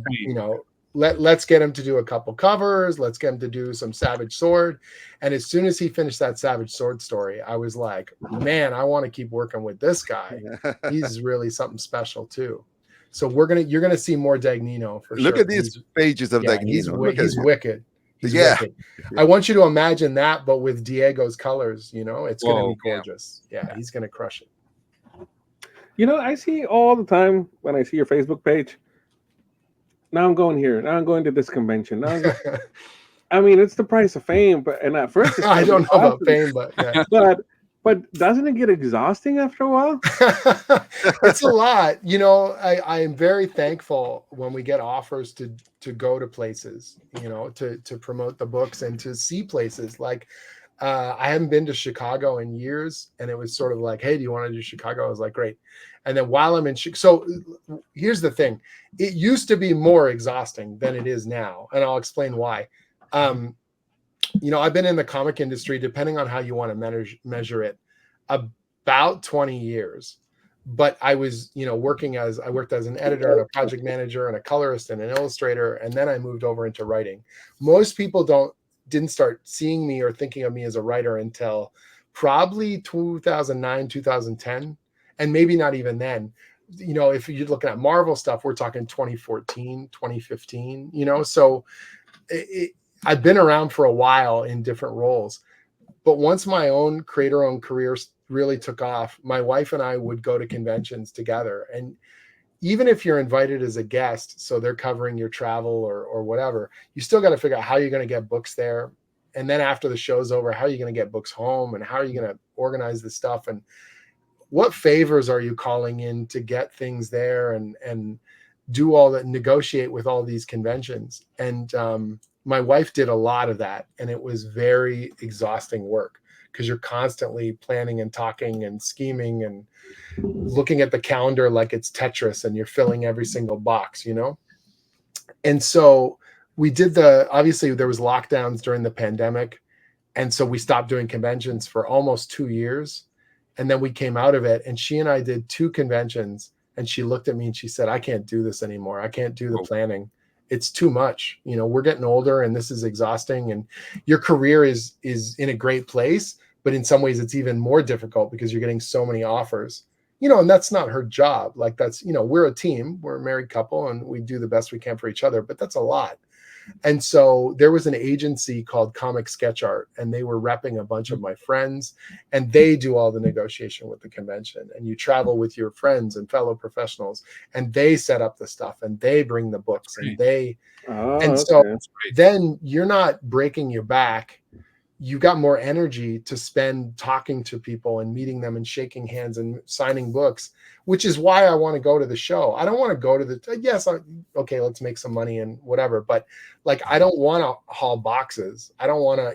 let's get him to do a couple covers. Let's get him to do some Savage Sword. And as soon as he finished that Savage Sword story, I was like, man, I want to keep working with this guy. He's really something special too. So you're gonna see more Dagnino for sure. Look at these pages of Dagnino. He's wicked. He's wicked. I want you to imagine that, but with Diego's colors. It's gonna be gorgeous. Yeah, he's gonna crush it. I see all the time when I see your Facebook page. Now I'm going here. Now I'm going to this convention. I mean, it's the price of fame, and at first I don't know about fame, but yeah. But doesn't it get exhausting after a while? It's a lot. I am very thankful when we get offers to go to places, to promote the books and to see places. Like I haven't been to Chicago in years, and it was sort of like, hey, do you want to do Chicago? I was like, great. And then while I'm in so here's the thing. It used to be more exhausting than it is now, and I'll explain why. I've been in the comic industry, depending on how you want to measure it, about 20 years. But I was, I worked as an editor and a project manager and a colorist and an illustrator, and then I moved over into writing. Most people didn't start seeing me or thinking of me as a writer until probably 2009, 2010, and maybe not even then. If you're looking at Marvel stuff, we're talking 2014, 2015, so I've been around for a while in different roles. But once my own creator-owned career really took off, my wife and I would go to conventions together. And even if you're invited as a guest, so they're covering your travel or whatever, you still got to figure out how you're going to get books there. And then after the show's over, how are you going to get books home, and how are you going to organize this stuff, and what favors are you calling in to get things there and do all that, negotiate with all these conventions. And my wife did a lot of that, and it was very exhausting work because you're constantly planning and talking and scheming and looking at the calendar like it's Tetris and you're filling every single box, And so we did obviously there was lockdowns during the pandemic. And so we stopped doing conventions for almost 2 years. And then we came out of it, and she and I did 2 conventions, and she looked at me and she said, I can't do this anymore. I can't do the planning. It's too much. We're getting older and this is exhausting, and your career is in a great place, but in some ways it's even more difficult because you're getting so many offers, and that's not her job. Like that's, we're a team, we're a married couple, and we do the best we can for each other, but that's a lot. And so there was an agency called Comics Sketch Art, and they were repping a bunch of my friends, and they do all the negotiation with the convention, and you travel with your friends and fellow professionals, and they set up the stuff, and they bring the books, and so then you're not breaking your back. You got more energy to spend talking to people and meeting them and shaking hands and signing books, which is why I want to go to the show. I don't want to go to okay, let's make some money and whatever. But like, I don't want to haul boxes. I don't want to,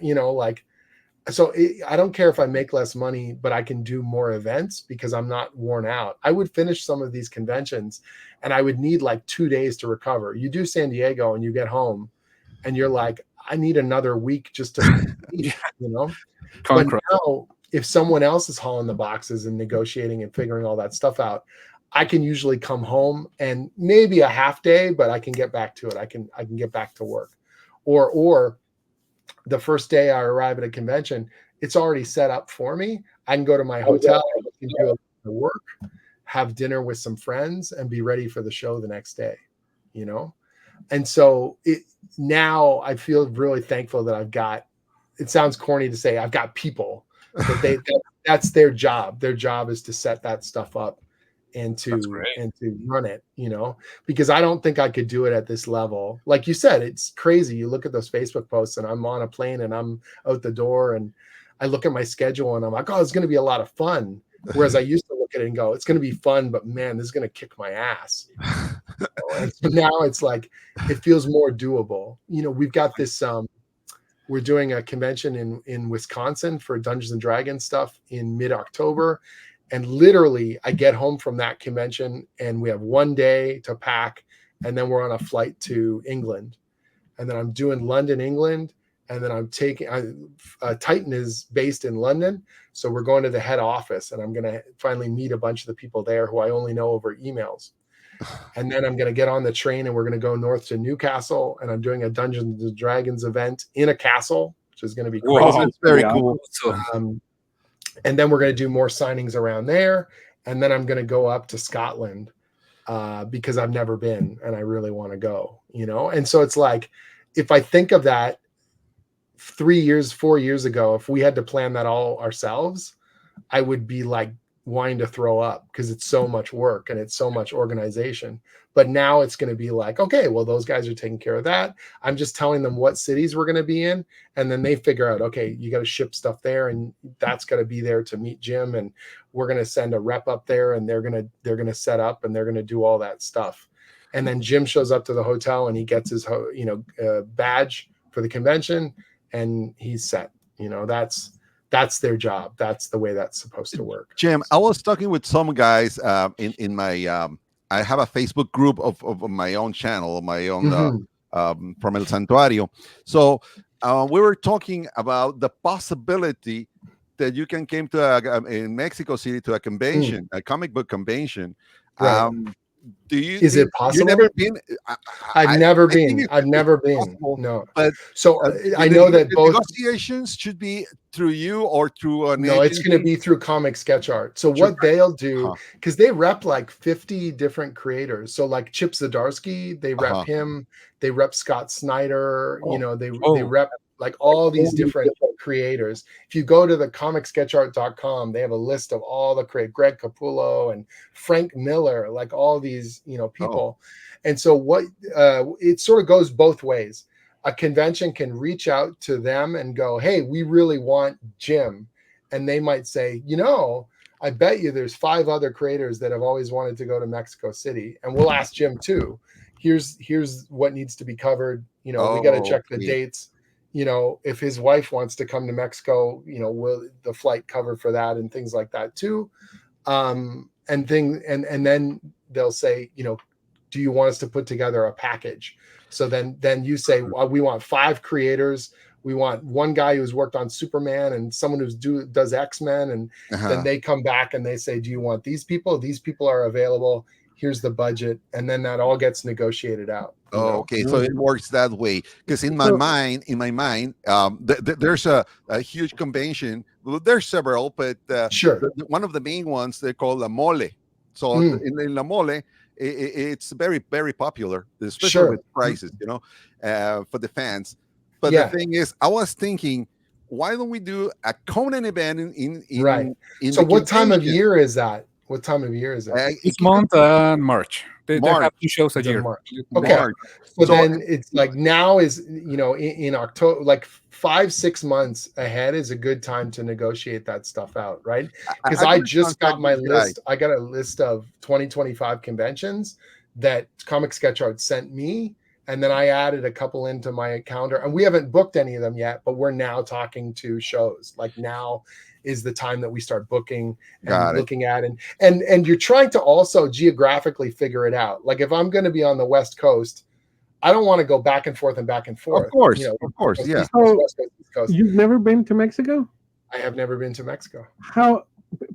I don't care if I make less money, but I can do more events because I'm not worn out. I would finish some of these conventions and I would need like 2 days to recover. You do San Diego and you get home and you're like, I need another week just to, But now, if someone else is hauling the boxes and negotiating and figuring all that stuff out, I can usually come home and maybe a half day, but I can get back to it. I can get back to work, or the first day I arrive at a convention, it's already set up for me. I can go to my hotel and do a little work, have dinner with some friends, and be ready for the show the next day, you know? And so now I feel really thankful that I've got, it sounds corny to say I've got people, but that's their job. Their job is to set that stuff up and to run it, you know, because I don't think I could do it at this level. Like you said, it's crazy. You look at those Facebook posts and I'm on a plane and I'm out the door and I look at my schedule and I'm like, oh, it's going to be a lot of fun. Whereas I used to look at it and go, it's going to be fun, but man, this is going to kick my ass. And so now it's like, it feels more doable. You know, we've got this, we're doing a convention in Wisconsin for Dungeons and Dragons stuff in mid-October. And literally I get home from that convention and we have one day to pack. And then we're on a flight to England. And then I'm doing London, England. And then I'm taking, Titan is based in London. So we're going to the head office and I'm going to finally meet a bunch of the people there who I only know over emails. And then I'm going to get on the train and we're going to go north to Newcastle. And I'm doing a Dungeons and Dragons event in a castle, which is going to be crazy. Wow, that's very cool. And then we're going to do more signings around there. And then I'm going to go up to Scotland because I've never been and I really want to go, you know? And so it's like, if I think of that 4 years ago, if we had to plan that all ourselves, I would be like wanting to throw up because it's so much work and it's so much organization. But now it's going to be like, okay, well, those guys are taking care of that. I'm just telling them what cities we're going to be in. And then they figure out, okay, you got to ship stuff there and that's got to be there to meet Jim. And we're going to send a rep up there and they're going to set up and they're going to do all that stuff. And then Jim shows up to the hotel and he gets his, badge for the convention and he's set. You know, that's their job. That's the way that's supposed to work. Jim, I was talking with some guys in my I have a Facebook group of my own channel, my own from El Santuario. So we were talking about the possibility that you can come to in Mexico City to a convention, a comic book convention. Right. Is it possible? You've never been? I've never been. No. But so I know that both negotiations should be through you or through an No, it's going to be through Comic Sketch Art. So what they'll do, because they rep like 50 different creators. So like Chip Zdarsky, they rep him. They rep Scott Snyder. You know, they rep like all these different creators. If you go to the comicsketchart.com, they have a list of all the Greg Capullo and Frank Miller, like all these, people. And so what it sort of goes both ways. A convention can reach out to them and go, hey, we really want Jim. And they might say, I bet you there's 5 other creators that have always wanted to go to Mexico City. And we'll ask Jim too. Here's what needs to be covered. We got to check the dates. If his wife wants to come to Mexico, will the flight cover for that and things like that too. And then they'll say, do you want us to put together a package? So then you say, well, we want 5 creators. We want one guy who's worked on Superman and someone who's does X-Men. And then they come back and they say, do you want these people? These people are available. Here's the budget. And then that all gets negotiated out. Okay. So it works that way. Because in my mind, there's a huge convention. Well, there's several, but one of the main ones, they call La Mole. So in La Mole, it's very, very popular, especially with prices, for the fans. But the thing is, I was thinking, why don't we do a Conan event in so what time of year is that? What time of year is it? It's month March. They have 2 shows a year. Okay. March. So then it's like now is, in October, like 5-6 months ahead is a good time to negotiate that stuff out, right? Because I just got my list. I got a list of 2025 conventions that Comic Sketch Art sent me. And then I added a couple into my calendar. And we haven't booked any of them yet, but we're now talking to shows. Like now is the time that we start booking and looking at and you're trying to also geographically figure it out. Like if I'm going to be on the West Coast, I don't want to go back and forth. Of course, yeah. So you've never been to Mexico? I have never been to Mexico. How?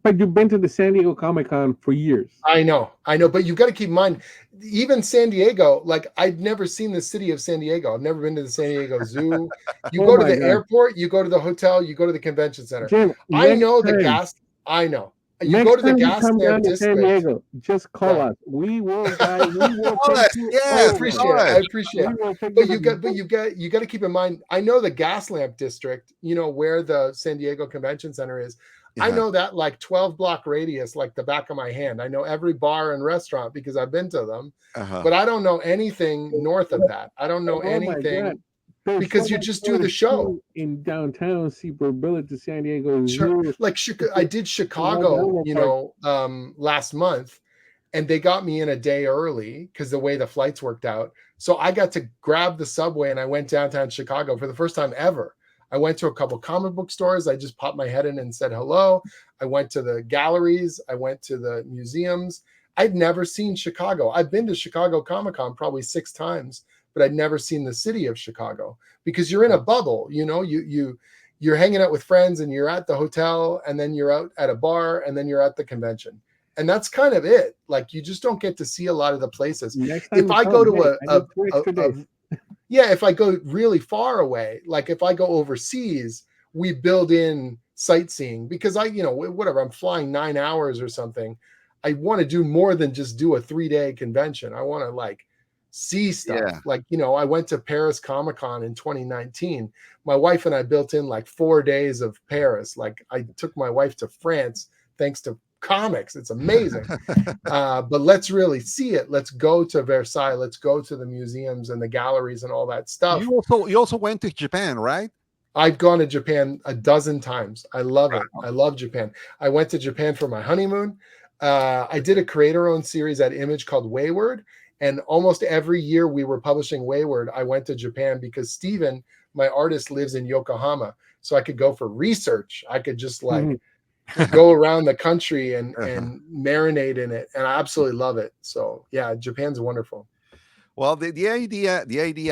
But you've been to the San Diego Comic-Con for years. I know. But you've got to keep in mind, even San Diego, like I'd never seen the city of San Diego. I've never been to the San Diego Zoo. You go to the airport, you go to the hotel, you go to the convention center. Jim, I know the gas. I know. You Next go to the time you gas come down lamp to San district. Diego, just call Yeah. us. We will guide. We will Call us, take you yes, I over. appreciate call it. I us. appreciate We it. will take But you you got to keep in mind, I know the gas lamp district, you know, where the San Diego Convention Center is. I Yeah. know that like 12 block radius, like the back of my hand. I know every bar and restaurant because I've been to them, but I don't know anything north of that. I don't know Oh my God. anything There's because so you much just more do the to show. see in downtown, see Village to San Diego Sure. Zoo. Like I did Chicago, you know, last month, and they got me in a day early because the way the flights worked out. So I got to grab the subway and I went downtown Chicago for the first time ever. I went to a couple comic book stores. I just popped my head in and said hello. I went to the galleries. I went to the museums. I'd never seen Chicago. I've been to Chicago Comic-Con probably 6 times, but I'd never seen the city of Chicago because you're in a bubble. You know, you're hanging out with friends and you're at the hotel and then you're out at a bar and then you're at the convention. And that's kind of it. Like you just don't get to see a lot of the places. If I go to if I go really far away, like if I go overseas, we build in sightseeing because whatever, I'm flying 9 hours or something. I want to do more than just do a 3-day convention. I want to like see stuff. Yeah. Like, I went to Paris Comic-Con in 2019. My wife and I built in like 4 days of Paris. Like I took my wife to France thanks to comics. It's amazing. But let's really see it. Let's go to Versailles. Let's go to the museums and the galleries and all that stuff. You also went to Japan, right? I've gone to Japan a dozen times. I love it. I love Japan. I went to Japan for my honeymoon. I did a creator-owned series at Image called Wayward. And almost every year we were publishing Wayward, I went to Japan because Steven, my artist, lives in Yokohama. So I could go for research. I could just like go around the country and marinate in it. And I absolutely love it. So yeah, Japan's wonderful. Well, the idea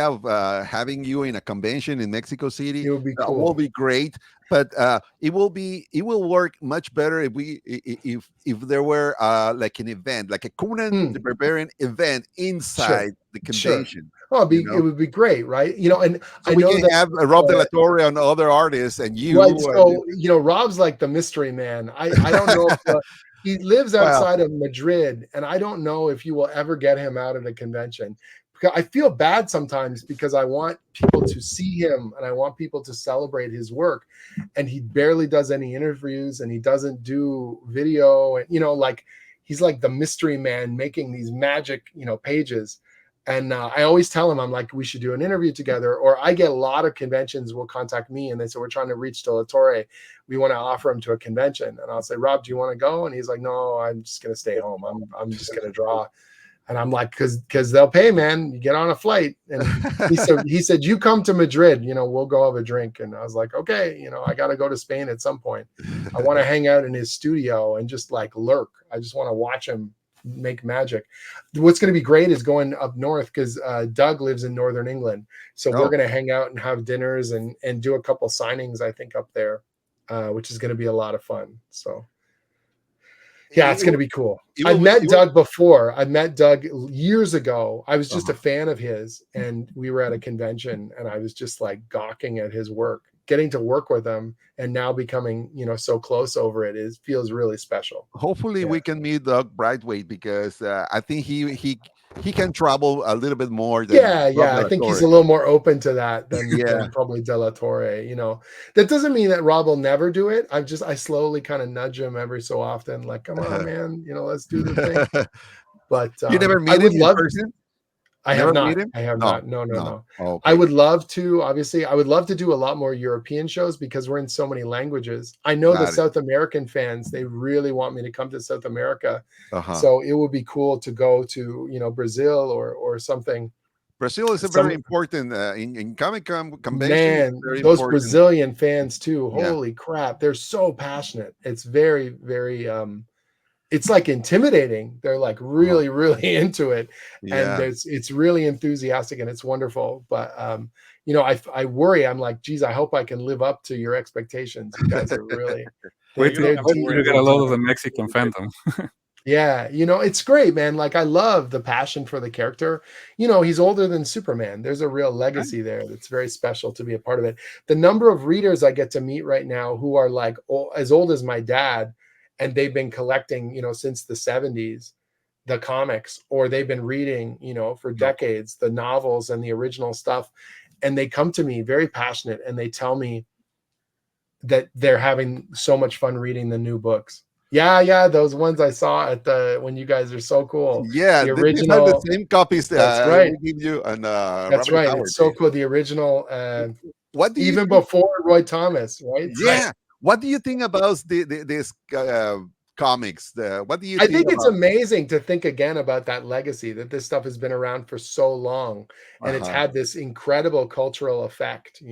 of having you in a convention in Mexico City It would be cool. will be great, but it will work much better if there were like an event, like a Conan the Barbarian event inside the convention. Oh, it would be great, right? And so I we know can that have Rob de la Torre and other artists, and you. Right. So Rob's like the mystery man. I don't know if he lives outside of Madrid, and I don't know if you will ever get him out of the convention. Because I feel bad sometimes because I want people to see him and I want people to celebrate his work, and he barely does any interviews and he doesn't do video, and like he's like the mystery man making these magic pages. And I always tell him, I'm like, we should do an interview together. Or I get a lot of conventions will contact me and they say, we're trying to reach De La Torre. We want to offer him to a convention. And I'll say, Rob, do you want to go? And he's like, no, I'm just going to stay home. I'm just going to draw. And I'm like, because they'll pay, man. You get on a flight. And he said, you come to Madrid, we'll go have a drink. And I was like, okay, I got to go to Spain at some point. I want to hang out in his studio and just like lurk. I just want to watch him make magic. What's going to be great is going up north because Doug lives in northern England, so we're going to hang out and have dinners and do a couple signings I think up there, which is going to be a lot of fun. So yeah, it's going to be cool. I met Doug before. I met Doug years ago. I was just a fan of his, and we were at a convention and I was just like gawking at his work. Getting to work with him and now becoming, so close over it feels really special. Hopefully we can meet Doug Brightway because I think he can travel a little bit more than I think he's a little more open to that than probably De La Torre. That doesn't mean that Rob will never do it. I slowly kind of nudge him every so often, like, come on, man, let's do the thing. But you never meet him in person? I have not. No. Okay. I would love to. Obviously, I would love to do a lot more European shows because we're in so many languages. I know the South American fans, they really want me to come to South America. So it would be cool to go to, Brazil or something. Brazil is very important in Comic convention. Man, those Brazilian fans too. Holy crap. They're so passionate. It's very, very, it's like intimidating. They're like really, really into it. And it's really enthusiastic and it's wonderful. But, I worry. I'm like, geez, I hope I can live up to your expectations. You guys are really. Wait till you get a lot of the Mexican fandom. Yeah. It's great, man. Like I love the passion for the character. He's older than Superman. There's a real legacy there that's very special to be a part of it. The number of readers I get to meet right now who are like as old as my dad, and they've been collecting, since the 70s, the comics, or they've been reading, for decades, the novels and the original stuff. And they come to me very passionate and they tell me that they're having so much fun reading the new books. Yeah, those ones I saw when you guys are so cool. Yeah, the original. These are the same copies that's right. we give you on That's Robert right. Howard It's so Day. cool. The original, what do you even think? before Roy Thomas, right? Yeah. What do you think about this comics? What do you I think think it's about? amazing to think again about that legacy, that this stuff has been around for so long and it's had this incredible cultural effect,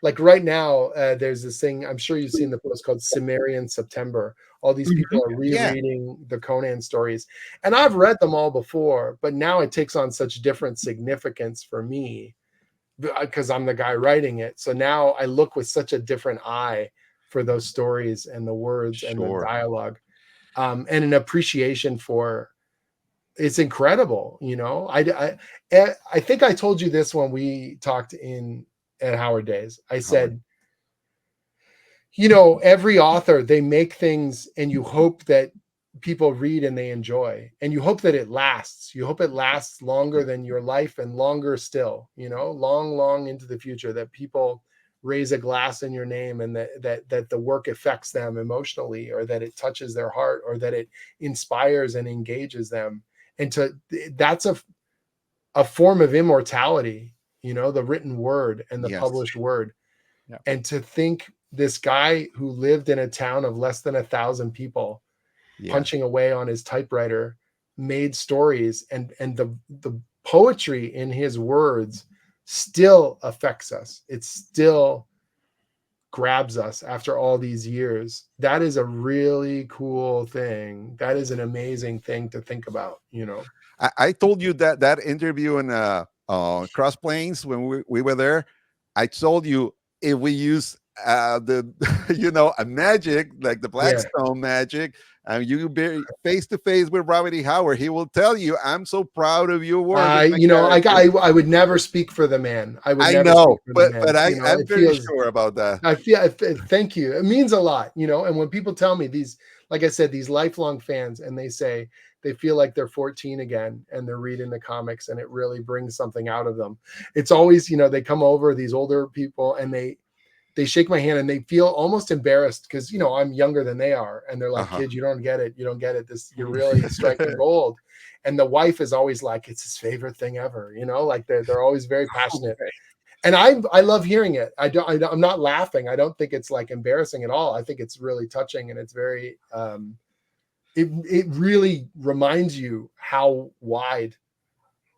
like right now, there's this thing, I'm sure you've seen the post called Cimmerian September. All these people are rereading the Conan stories, and I've read them all before, but now it takes on such different significance for me because I'm the guy writing it. So now I look with such a different eye for those stories and the words and the dialogue. And an appreciation for it's incredible. I think I told you this when we talked at Howard Days. I said, every author, they make things and you hope that people read and they enjoy, and you hope that it lasts. You hope it lasts longer than your life and longer still, long into the future, that people raise a glass in your name and that the work affects them emotionally, or that it touches their heart, or that it inspires and engages them. And that's a form of immortality, the written word and the published word. Yeah. And to think this guy who lived in a town of less than 1,000 people, punching away on his typewriter, made stories, and the poetry in his words still affects us. It still grabs us after all these years. That is a really cool thing. That is an amazing thing to think about, I told you that interview in Cross Plains when we were there. I told you, if we use a magic like the Blackstone magic, and you be face to face with Robert E. Howard, he will tell you, "I'm so proud of your work." I would never speak for the man. I know, but I'm very sure about that. Thank you. It means a lot, And when people tell me these, like I said, these lifelong fans, and they say they feel like they're 14 again and they're reading the comics, and it really brings something out of them. It's always, they come over, these older people, and they shake my hand and they feel almost embarrassed because, I'm younger than they are. And they're like, kid, you don't get it. You don't get it. You're really striking gold. And the wife is always like, it's his favorite thing ever. Like they're always very passionate. And I love hearing it. I'm not laughing. I don't think it's like embarrassing at all. I think it's really touching, and it's very, it really reminds you how wide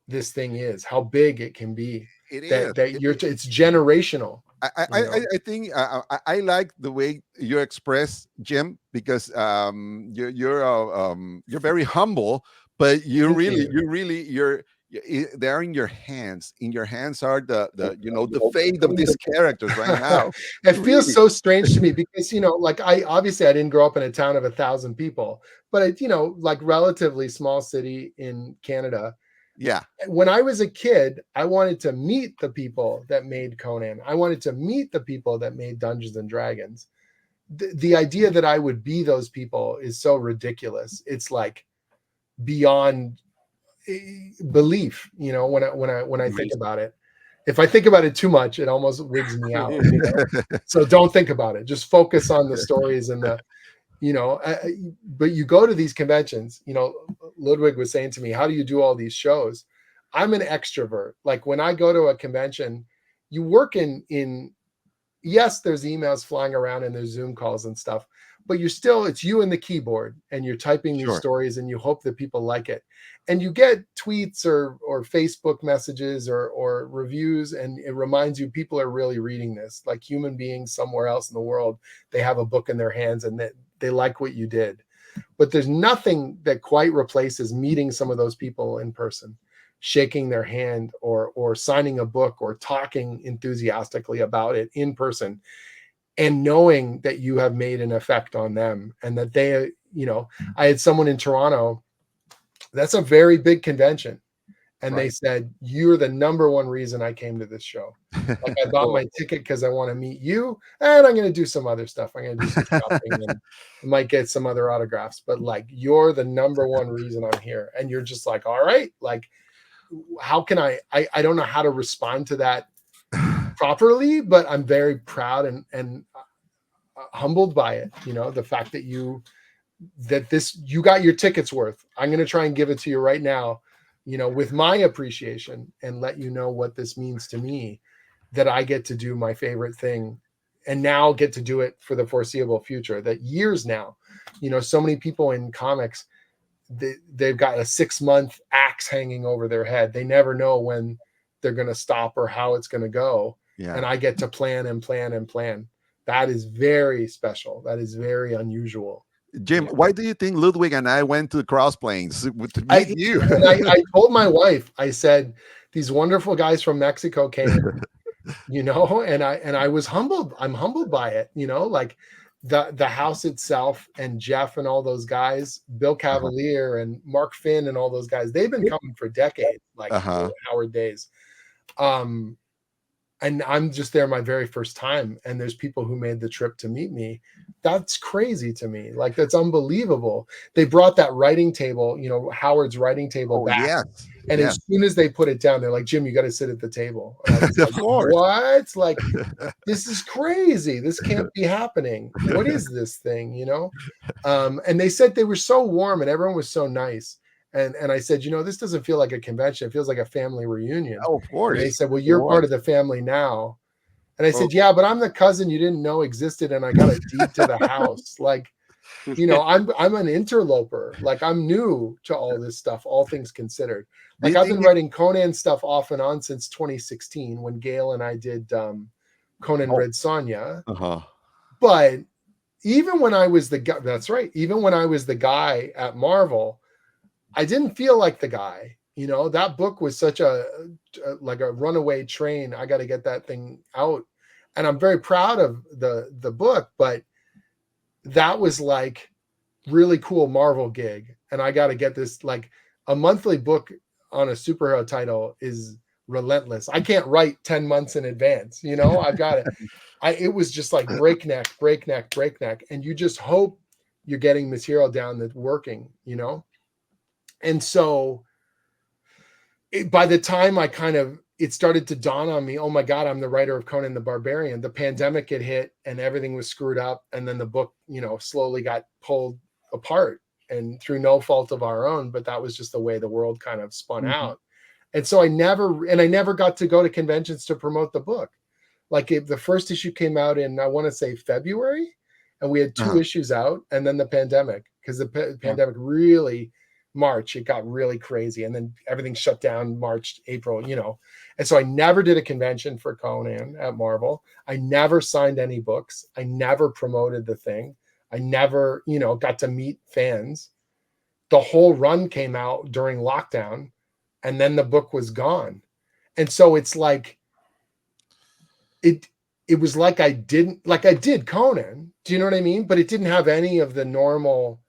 this thing is, how big it can be. It's generational. I think I like the way you express, Jim, because you're very humble, but they're in your hands. In your hands are the fate of these characters right now. It feels so strange to me because I didn't grow up in a town of 1,000 people, but like relatively small city in Canada. Yeah. When I was a kid, I wanted to meet the people that made Conan. I wanted to meet the people that made Dungeons and Dragons. The idea that I would be those people is so ridiculous. It's like beyond belief, when I think about it. If I think about it too much, it almost wigs me out. So don't think about it. Just focus on the stories and the, but you go to these conventions, Ludwig was saying to me, how do you do all these shows? I'm an extrovert. Like when I go to a convention, you work in yes, there's emails flying around and there's Zoom calls and stuff, but it's you and the keyboard, and you're typing these stories, and you hope that people like it. And you get tweets or Facebook messages or reviews, and it reminds you people are really reading this, like human beings somewhere else in the world. They have a book in their hands and they like what you did. But there's nothing that quite replaces meeting some of those people in person, shaking their hand or signing a book or talking enthusiastically about it in person, and knowing that you have made an effect on them, and that they, I had someone in Toronto. That's a very big convention. And they said, you're the number one reason I came to this show. Like, I bought my ticket because I want to meet you, and I'm going to do some other stuff. I'm going to do some shopping and I might get some other autographs, but like, you're the number one reason I'm here. And you're just like, all right, like, how can I don't know how to respond to that properly, but I'm very proud and humbled by it. You know, the fact that you got your ticket's worth. I'm going to try and give it to you right now, you know, with my appreciation, and let you know what this means to me, that I get to do my favorite thing and now get to do it for the foreseeable future. That years now, you know, so many people in comics, they've got a 6-month axe hanging over their head. They never know when they're going to stop or how it's going to go. Yeah. And I get to plan and plan and plan. That is very special. That is very unusual. Jim, why do you think Ludwig and I went to Cross Plains to meet you? I told my wife, I said, these wonderful guys from Mexico came, you know, and I was humbled. I'm humbled by it, you know, like the house itself, and Jeff and all those guys, Bill Cavalier and Mark Finn and all those guys, they've been coming for decades, like Howard days. And I'm just there my very first time, and there's people who made the trip to meet me. That's crazy to me. Like, that's unbelievable. They brought that writing table, you know, Howard's writing table back. Yes. And as soon as they put it down, they're like, Jim, you got to sit at the table. And I was like, what? Like, this is crazy. This can't be happening. What is this thing, you know? And they said they were so warm and everyone was so nice. And I said, you know, this doesn't feel like a convention. It feels like a family reunion. Oh, of course. And they said, well, you're part of the family now. And I said, yeah, but I'm the cousin you didn't know existed, and I got a deed to the house. Like, you know, I'm an interloper. Like, I'm new to all this stuff, all things considered. Like, I've been writing Conan stuff off and on since 2016 when Gail and I did Conan Red Sonja. But even when I was the guy, that's right, even when I was the guy at Marvel, I didn't feel like the guy. You know, that book was such like a runaway train. I got to get that thing out. And I'm very proud of the book, but that was like really cool Marvel gig. And I got to get this, like, a monthly book on a superhero title is relentless. I can't write 10 months in advance. You know, I've got it. It was just like breakneck. And you just hope you're getting material down that's working, you know? And so by the time it started to dawn on me, oh my God, I'm the writer of Conan the Barbarian. The pandemic had hit and everything was screwed up. And then the book, you know, slowly got pulled apart, and through no fault of our own, but that was just the way the world kind of spun out. And so I never got to go to conventions to promote the book. Like, the first issue came out in, I want to say February, and we had 2 issues out, and then the pandemic, because the pandemic really, March, it got really crazy, and then everything shut down March, April, you know. And so I never did a convention for Conan at Marvel. I never signed any books. I never promoted the thing. I never, you know, got to meet fans. The whole run came out during lockdown, and then the book was gone. And so it's like, it was like I did Conan. Do you know what I mean? But it didn't have any of the normal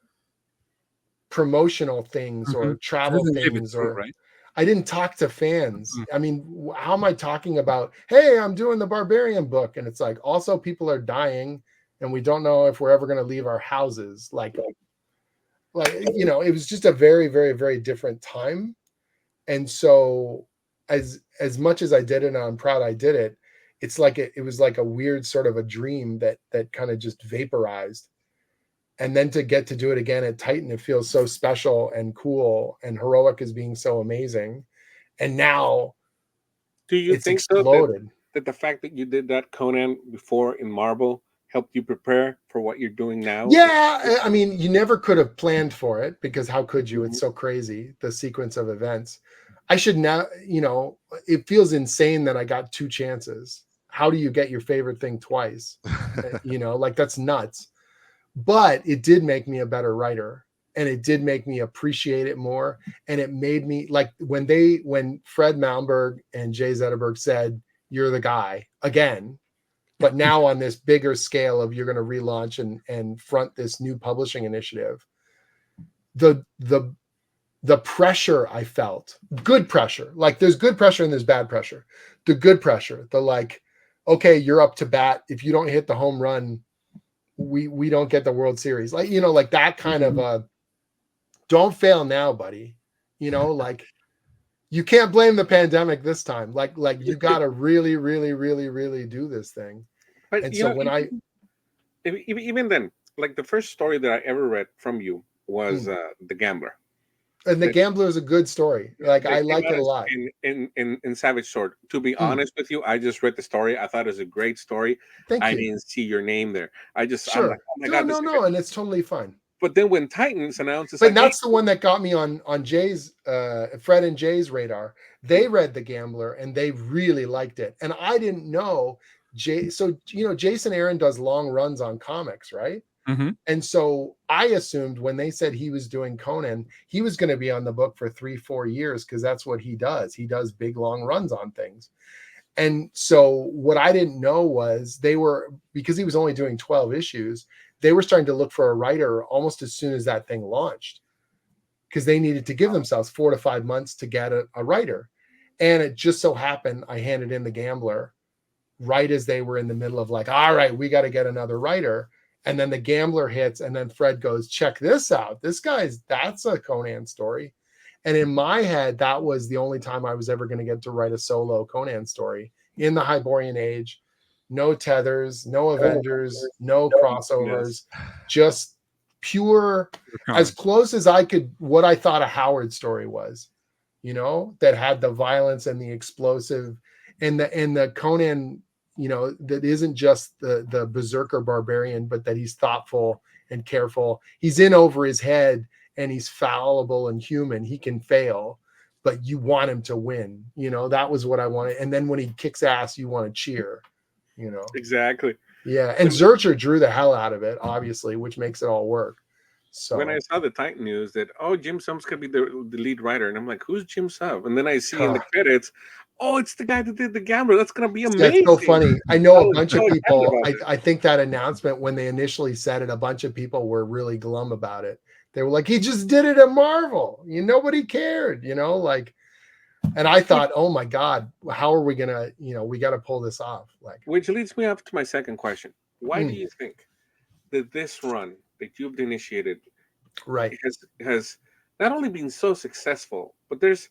promotional things or travel things, or right? I didn't talk to fans. I mean, how am I talking about, hey, I'm doing the Barbarian book, and it's like, also people are dying and we don't know if we're ever going to leave our houses. Like, you know, it was just a very, very, very different time. And so as much as I did it and I'm proud I did it, it's like it was like a weird sort of a dream that kind of just vaporized. And then to get to do it again at Titan, it feels so special and cool, and heroic as being so amazing. And now do you it's think exploded. So that the fact that you did that Conan before in Marvel helped you prepare for what you're doing now? Yeah, I mean, you never could have planned for it, because how could you? It's so crazy, the sequence of events. I should now, you know, it feels insane that I got 2 chances. How do you get your favorite thing twice? You know, like, that's nuts. But it did make me a better writer, and it did make me appreciate it more. And it made me, like, when Fred Malmberg and Jay Zetterberg said, you're the guy again, but now on this bigger scale of, you're going to relaunch and front this new publishing initiative. The the pressure I felt, good pressure, like there's good pressure and there's bad pressure. The good pressure, the like, okay, you're up to bat. If you don't hit the home run, we don't get the World Series. Like, you know, like that kind of don't fail now, buddy. You know, like you can't blame the pandemic this time. Like you got to really, really, really, really do this thing. But and so when even then, like the first story that I ever read from you was The Gambler. And The Gambler is a good story. Like I like it a lot. In Savage Sword. To be honest with you, I just read the story. I thought it was a great story. I didn't see your name there. I'm like, oh my God, no, and it's totally fine. But then when Titans announces, but that's the one that got me on Jay's Fred and Jay's radar. They read The Gambler and they really liked it, and I didn't know Jay. So you know, Jason Aaron does long runs on comics, right? Mm-hmm. And so I assumed when they said he was doing Conan, he was going to be on the book for 3-4 years because that's what he does. He does big long runs on things. And so what I didn't know was because he was only doing 12 issues, they were starting to look for a writer almost as soon as that thing launched because they needed to give themselves 4 to 5 months to get a writer. And it just so happened I handed in The Gambler right as they were in the middle of like, all right, we got to get another writer. And then The Gambler hits, and then Fred goes, check this out. That's a Conan story. And in my head, that was the only time I was ever going to get to write a solo Conan story in the Hyborian Age. No tethers, no Avengers, no crossovers, just pure, as close as I could, what I thought a Howard story was, you know, that had the violence and the explosive and the Conan, you know, that isn't just the berserker barbarian, but that he's thoughtful and careful. He's in over his head and he's fallible and human. He can fail, but you want him to win. You know, that was what I wanted. And then when he kicks ass, you want to cheer, you know. Exactly. Yeah. And Zurcher drew the hell out of it, obviously, which makes it all work. So when I saw the Titan news that, Jim Zub's going to be the lead writer, and I'm like, who's Jim Zub? And then I see in the credits, it's the guy that did The Gambler. That's going to be amazing. That's so funny. I know a bunch of people, I think that announcement, when they initially said it, a bunch of people were really glum about it. They were like, he just did it at Marvel. Nobody cared, like, and I thought, oh my God, how are we going to, we got to pull this off. Like, which leads me up to my second question. Why do you think that this run that you've initiated has not only been so successful, but there's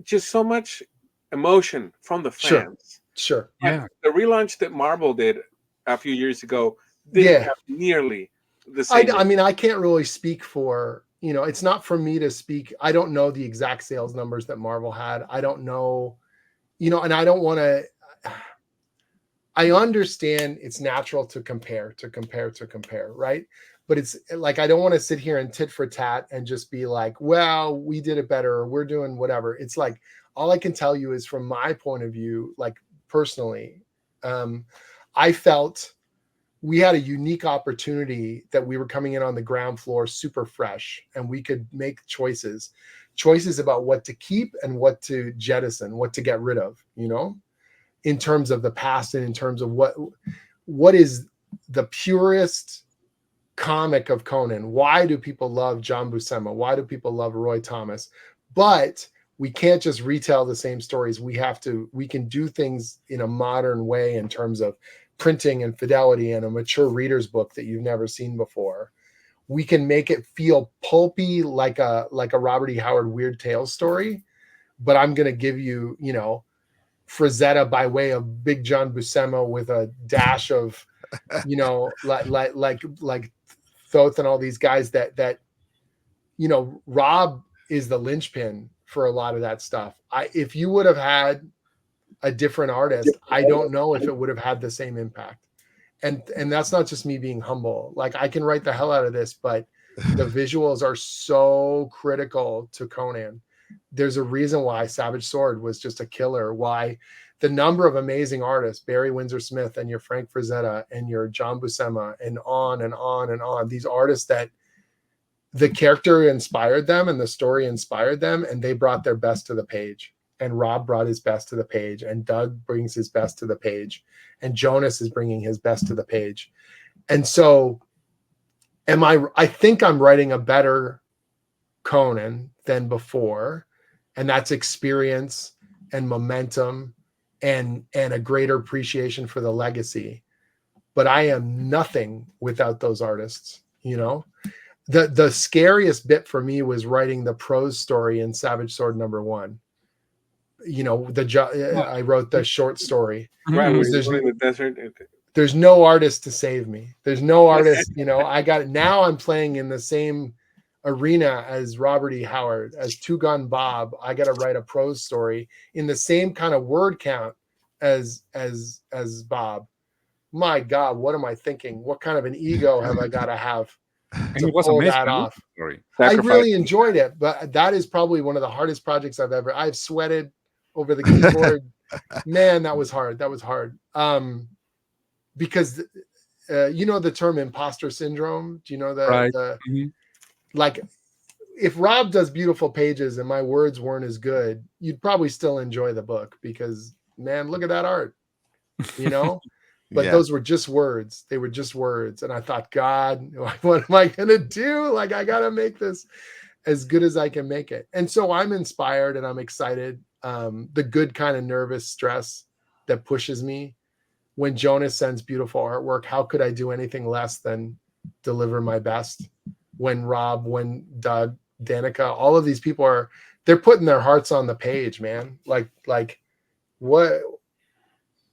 just so much emotion from the fans? Sure. Yeah. The relaunch that Marvel did a few years ago didn't have nearly the same. I mean, I can't really speak for, it's not for me to speak. I don't know the exact sales numbers that Marvel had. I don't know, and I don't want to, I understand it's natural to compare, right? But it's like, I don't want to sit here and tit for tat and just be like, well, we did it better, or we're doing whatever. It's like, all I can tell you is from my point of view, like personally, I felt we had a unique opportunity that we were coming in on the ground floor super fresh, and we could make choices about what to keep and what to jettison, what to get rid of, in terms of the past and in terms of what is the purest comic of Conan. Why do people love John Buscema? Why do people love Roy Thomas? But we can't just retell the same stories. We can do things in a modern way in terms of printing and fidelity and a mature reader's book that you've never seen before. We can make it feel pulpy like a Robert E. Howard Weird Tales story, but I'm going to give you, Frazetta by way of Big John Buscema with a dash of, like Thoth and all these guys that Rob is the linchpin for a lot of that stuff. If you would have had a different artist, I don't know if it would have had the same impact. And that's not just me being humble. Like, I can write the hell out of this, but the visuals are so critical to Conan. There's a reason why Savage Sword was just a killer. Why the number of amazing artists, Barry Windsor Smith and your Frank Frazetta and your John Buscema and on and on and on. These artists that the character inspired them and the story inspired them, and they brought their best to the page. And Rob brought his best to the page, and Doug brings his best to the page, and Jonas is bringing his best to the page. And so I think I'm writing a better Conan than before, and that's experience and momentum and a greater appreciation for the legacy. But I am nothing without those artists. The scariest bit for me was writing the prose story in Savage Sword #1. I wrote the short story. Right, Because in the desert. there's no artist to save me. There's no artist. I got it. Now I'm playing in the same arena as Robert E. Howard, as Two Gun Bob. I got to write a prose story in the same kind of word count as Bob. My God, what am I thinking? What kind of an ego have I got to have to pull that off? I really enjoyed it, but that is probably one of the hardest projects I've sweated over the keyboard. Man, that was hard. Because the term imposter syndrome. Do you know that? Right. Like, if Rob does beautiful pages and my words weren't as good, you'd probably still enjoy the book because, man, look at that art, But those were just words. They were just words. And I thought, God, what am I going to do? Like, I got to make this as good as I can make it. And so I'm inspired and I'm excited. The good kind of nervous stress that pushes me. When Jonas sends beautiful artwork, how could I do anything less than deliver my best? When Rob, when Doug, Danica, all of these people they're putting their hearts on the page, man. Like what?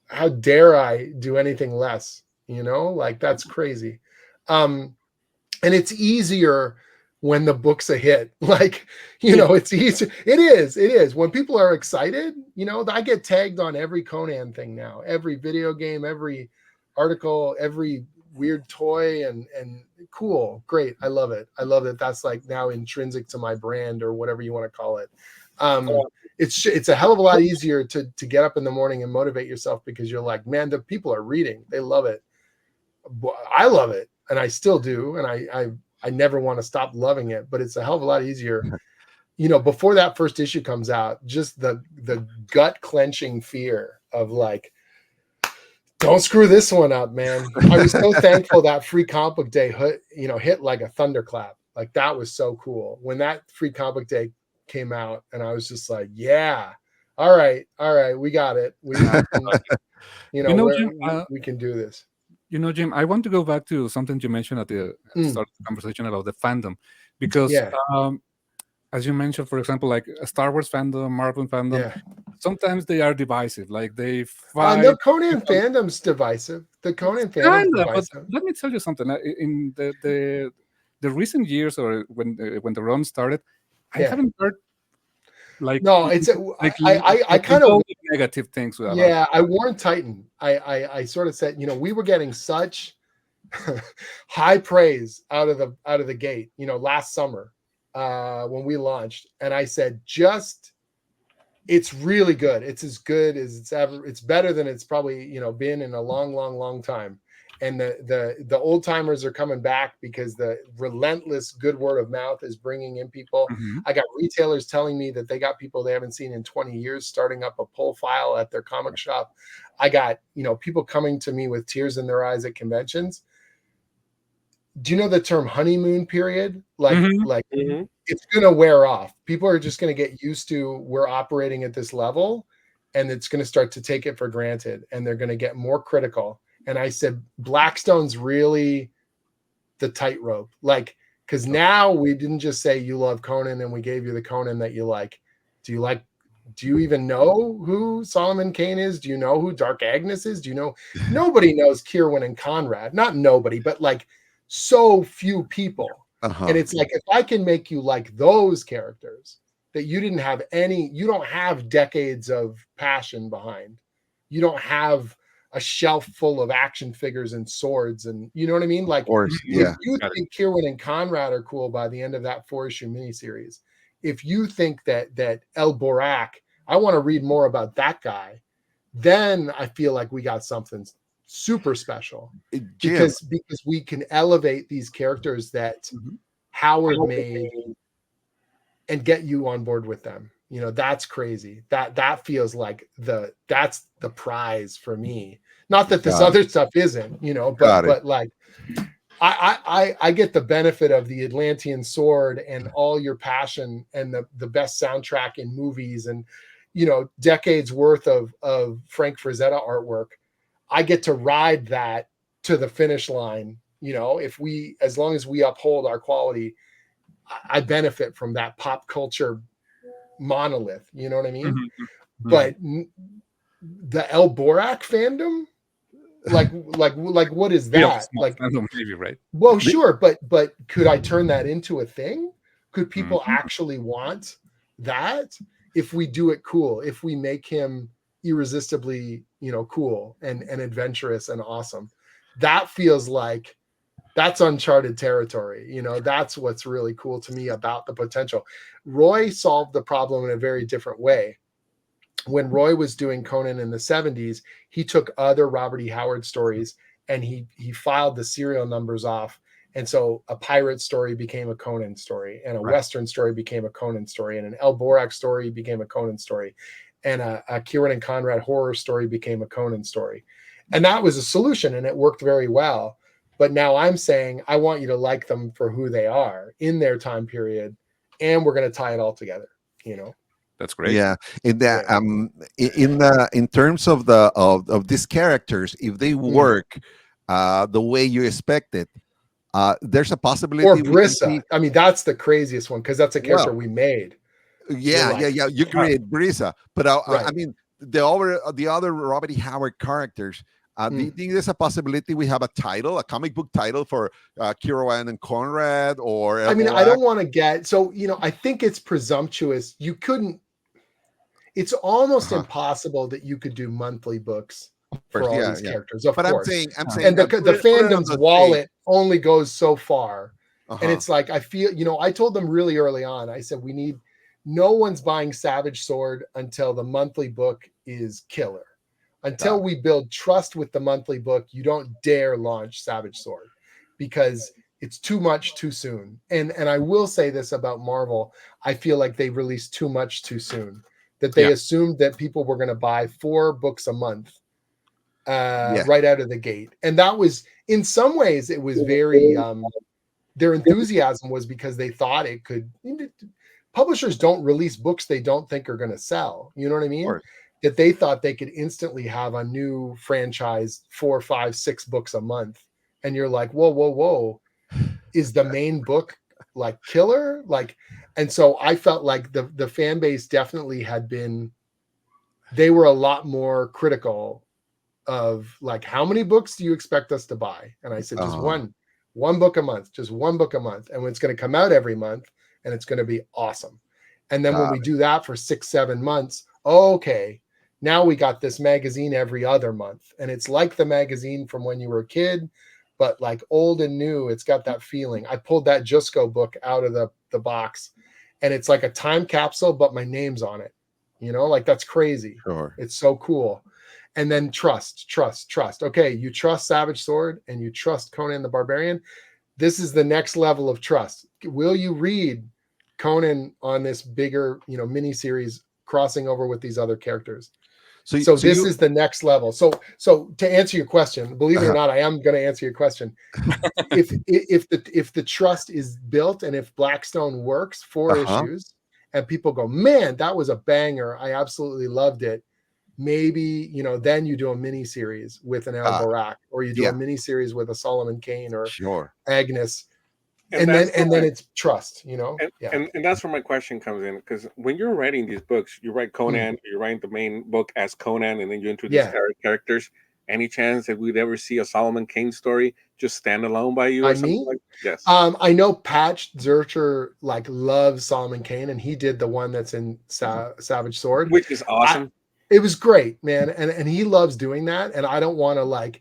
How dare I do anything less? Like, that's crazy. And it's easier when the book's a hit. Like, it's easy. It is. When people are excited, I get tagged on every Conan thing now, every video game, every article, every weird toy, and cool, great. I love it. That's like now intrinsic to my brand, or whatever you want to call it. It's a hell of a lot easier to get up in the morning and motivate yourself, because you're like, man, the people are reading. They love it. I love it. And I still do. And I never want to stop loving it, but it's a hell of a lot easier. Before that first issue comes out, just the gut clenching fear of like, don't screw this one up, man. I was so thankful that Free Comic Book Day hit like a thunderclap. Like, that was so cool when that Free Comic Book Day came out, and I was just like, yeah, all right, we got it. We can do this. Jim, I want to go back to something you mentioned at the start of the conversation about the fandom, because as you mentioned, for example, like a Star Wars fandom, Marvel fandom, sometimes they are divisive. Like, they fight. The Conan fandom's divisive. The Conan fandom's divisive. But let me tell you something. In the recent years, or when the run started, I haven't heard I kind of negative things. I warned Titan. I sort of said, we were getting such high praise out of the gate, last summer when we launched, and I said, it's really good. It's as good as it's ever. It's better than it's probably been in a long time. And the old timers are coming back because the relentless good word of mouth is bringing in people. Mm-hmm. I got retailers telling me that they got people they haven't seen in 20 years starting up a pull file at their comic shop. I got people coming to me with tears in their eyes at conventions. Do you know the term honeymoon period? It's going to wear off. People are just going to get used to we're operating at this level, and it's going to start to take it for granted, and they're going to get more critical. And I said, Blackstone's really the tightrope. Like, because now we didn't just say you love Conan and we gave you the Conan that you like. Do you even know who Solomon Kane is? Do you know who Dark Agnes is? Do you know? Nobody knows Kierwin and Conrad. Not nobody, but like so few people. And it's like, if I can make you like those characters that you don't have decades of passion behind. You don't have a shelf full of action figures and swords, and you know what I mean? Like, if you think Kierwin and Conrad are cool by the end of that 4-issue miniseries, if you think that El Borak, I want to read more about that guy, then I feel like we got something super special, because we can elevate these characters that Howard made and get you on board with them. That's crazy. That feels like that's the prize for me. Not that this other stuff isn't, but like I get the benefit of the Atlantean sword and all your passion and the best soundtrack in movies and, you know, decades worth of Frank Frazetta artwork. I get to ride that to the finish line. You know, as long as we uphold our quality, I benefit from that pop culture monolith. You know what I mean? Mm-hmm. But the El Borak fandom, like what is that? Like, fandom, maybe, right? Well, sure, but could I turn that into a thing? Could people actually want that if we do it cool? If we make him irresistibly, you know, cool and adventurous and awesome, that feels like that's uncharted territory. You know, that's what's really cool to me about the potential. Roy solved the problem in a very different way. When Roy was doing Conan in the 70s, he took other Robert E. Howard stories and he filed the serial numbers off. And so a pirate story became a Conan story, and a Western story became a Conan story, and an El Borak story became a Conan story, and a Kieran and Conrad horror story became a Conan story. And that was a solution, and it worked very well. But now I'm saying I want you to like them for who they are in their time period, and we're going to tie it all together, you know. That's great. Yeah, in that in terms of these characters, if they work the way you expected, there's a possibility. Or Brissa. I mean, that's the craziest one because that's a character we made. Yeah. You create Brissa, but I mean the other Robert E. Howard characters. Do you think there's a possibility we have a comic book title for Kieran and Conrad? Or I mean, I don't want to get so, you know, I think it's presumptuous. You couldn't. It's almost impossible that you could do monthly books for all these characters. Of course, I'm saying, and the fandom's wallet only goes so far, and it's like I feel, you know, I told them really early on. I said no one's buying Savage Sword until the monthly book is killer. Until we build trust with the monthly book, you don't dare launch Savage Sword because it's too much too soon. And I will say this about Marvel: I feel like they released too much too soon. That they assumed that people were going to buy 4 books a month right out of the gate. And that was, in some ways, it was very, their enthusiasm was because they thought it could. Publishers don't release books they don't think are going to sell. You know what I mean? That they thought they could instantly have a new franchise, 4, 5, 6 books a month. And you're like, whoa. Is the main book like killer? Like, and so I felt like the fan base definitely they were a lot more critical of like, how many books do you expect us to buy? And I said, just one book a month, just one book a month. And it's going to come out every month and it's going to be awesome. And then when we do that for 6, 7 months, okay, now we got this magazine every other month. And it's like the magazine from when you were a kid, but like old and new. It's got that feeling. I pulled that Jusco book out of the box, and it's like a time capsule, but my name's on it. You know, like that's crazy. Sure. It's so cool. And then trust. Okay, you trust Savage Sword and you trust Conan the Barbarian. This is the next level of trust. Will you read Conan on this bigger, you know, mini series crossing over with these other characters? So this is the next level. So to answer your question, believe it or not, I am going to answer your question. if the trust is built and if Blackstone works 4 issues and people go, man, that was a banger, I absolutely loved it. Maybe, you know, then you do a mini series with an El Borak, or you do a mini series with a Solomon Kane or Agnes. And then it's trust, you know. And that's where my question comes in, because when you're writing these books, you write Conan, you write the main book as Conan, and then you introduce characters. Any chance that we'd ever see a Solomon Kane story just stand alone by you or something like that? Yes. I know Patch Zurcher like loves Solomon Kane, and he did the one that's in Savage Sword, which is awesome. It was great, man, and he loves doing that. And I don't want to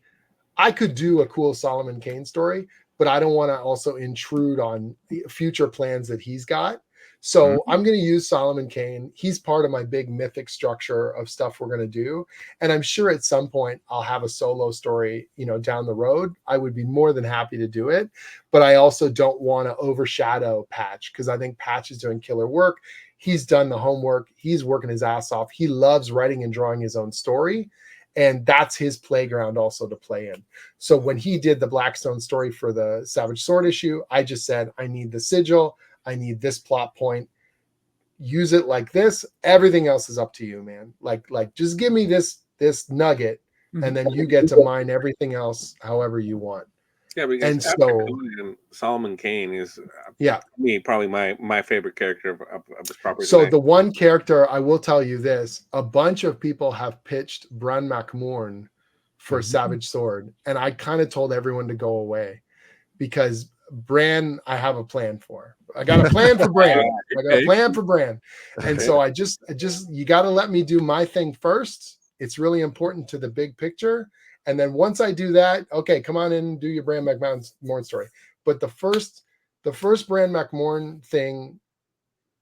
I could do a cool Solomon Kane story, but I don't want to also intrude on the future plans that he's got. So I'm going to use Solomon Kane. He's part of my big mythic structure of stuff we're going to do. And I'm sure at some point I'll have a solo story, you know, down the road. I would be more than happy to do it. But I also don't want to overshadow Patch, because I think Patch is doing killer work. He's done the homework. He's working his ass off. He loves writing and drawing his own story. And that's his playground also to play in. So when he did the Blackstone story for the Savage Sword issue, I just said, I need the sigil. I need this plot point. Use it like this. Everything else is up to you, man. Like just give me this nugget, and then you get to mine everything else however you want. Yeah, because and after so Conan, Solomon Kane is yeah, me probably my favorite character of his property. So the one character, I will tell you this, a bunch of people have pitched Bran MacMorn for Savage Sword, and I kind of told everyone to go away because Bran, I have a plan for. I got a plan for Bran. I got a plan for Bran. And so I just you got to let me do my thing first. It's really important to the big picture. And then once I do that, okay, come on in and do your Bran MacMorn story. But the first Bran MacMorn thing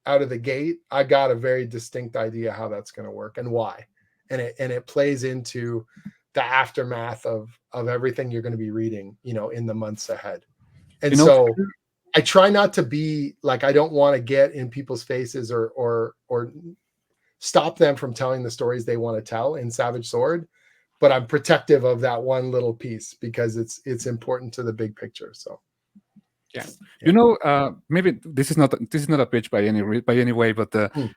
out of the gate, I got a very distinct idea how that's going to work and why. And it plays into the aftermath of everything you're going to be reading, in the months ahead. And so I try not to be like, I don't want to get in people's faces or stop them from telling the stories they want to tell in Savage Sword, but I'm protective of that one little piece because it's important to the big picture. So yeah. Maybe this is not a pitch by any way, but you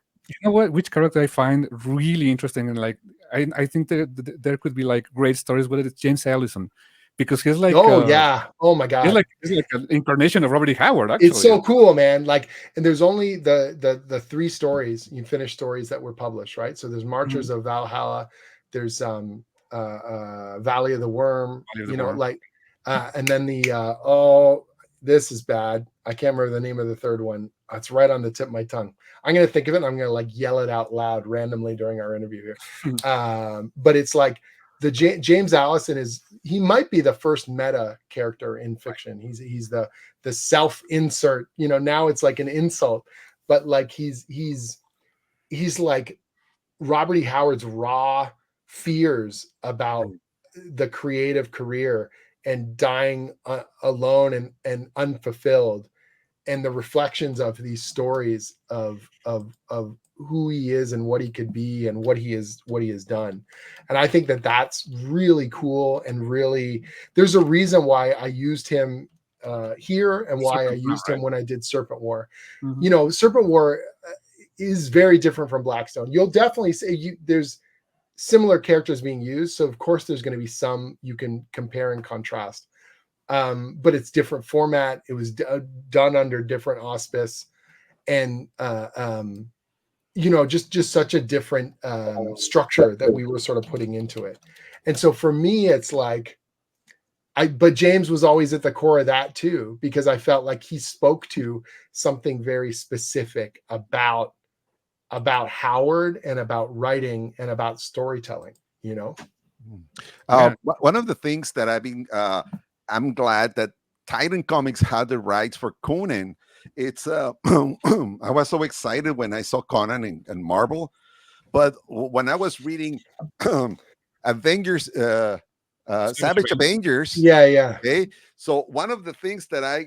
know what? Which character I find really interesting, and like I think there could be like great stories with it. It's James Allison, because he's like oh my god, he's like an incarnation of Robert E. Howard. Actually, it's so cool, man. Like, and there's only the 3 stories, you finished stories that were published, right? So there's Marchers of Valhalla, there's Valley of the Worm, and then this is bad. I can't remember the name of the third one. It's right on the tip of my tongue. I'm going to think of it and I'm going to like yell it out loud randomly during our interview here. But it's like James Allison he might be the first meta character in fiction. He's the self-insert, now it's like an insult, but like he's like Robert E. Howard's raw fears about the creative career and dying alone and unfulfilled, and the reflections of these stories of who he is and what he could be and what he has done. And I think that that's really cool, and really there's a reason why I used him here and why I used him when I did Serpent War. Serpent War is very different from Blackstone. You'll definitely say there's similar characters being used, so of course there's going to be some you can compare and contrast, but it's different format. It was done under different auspice, and just such a different structure that we were sort of putting into it. And so for me, it's like but James was always at the core of that too, because I felt like he spoke to something very specific about Howard and about writing and about storytelling, One of the things that I'm glad that Titan Comics had the rights for Conan. It's I was so excited when I saw Conan and Marvel, but when I was reading Avengers, Savage Avengers, okay. So one of the things that I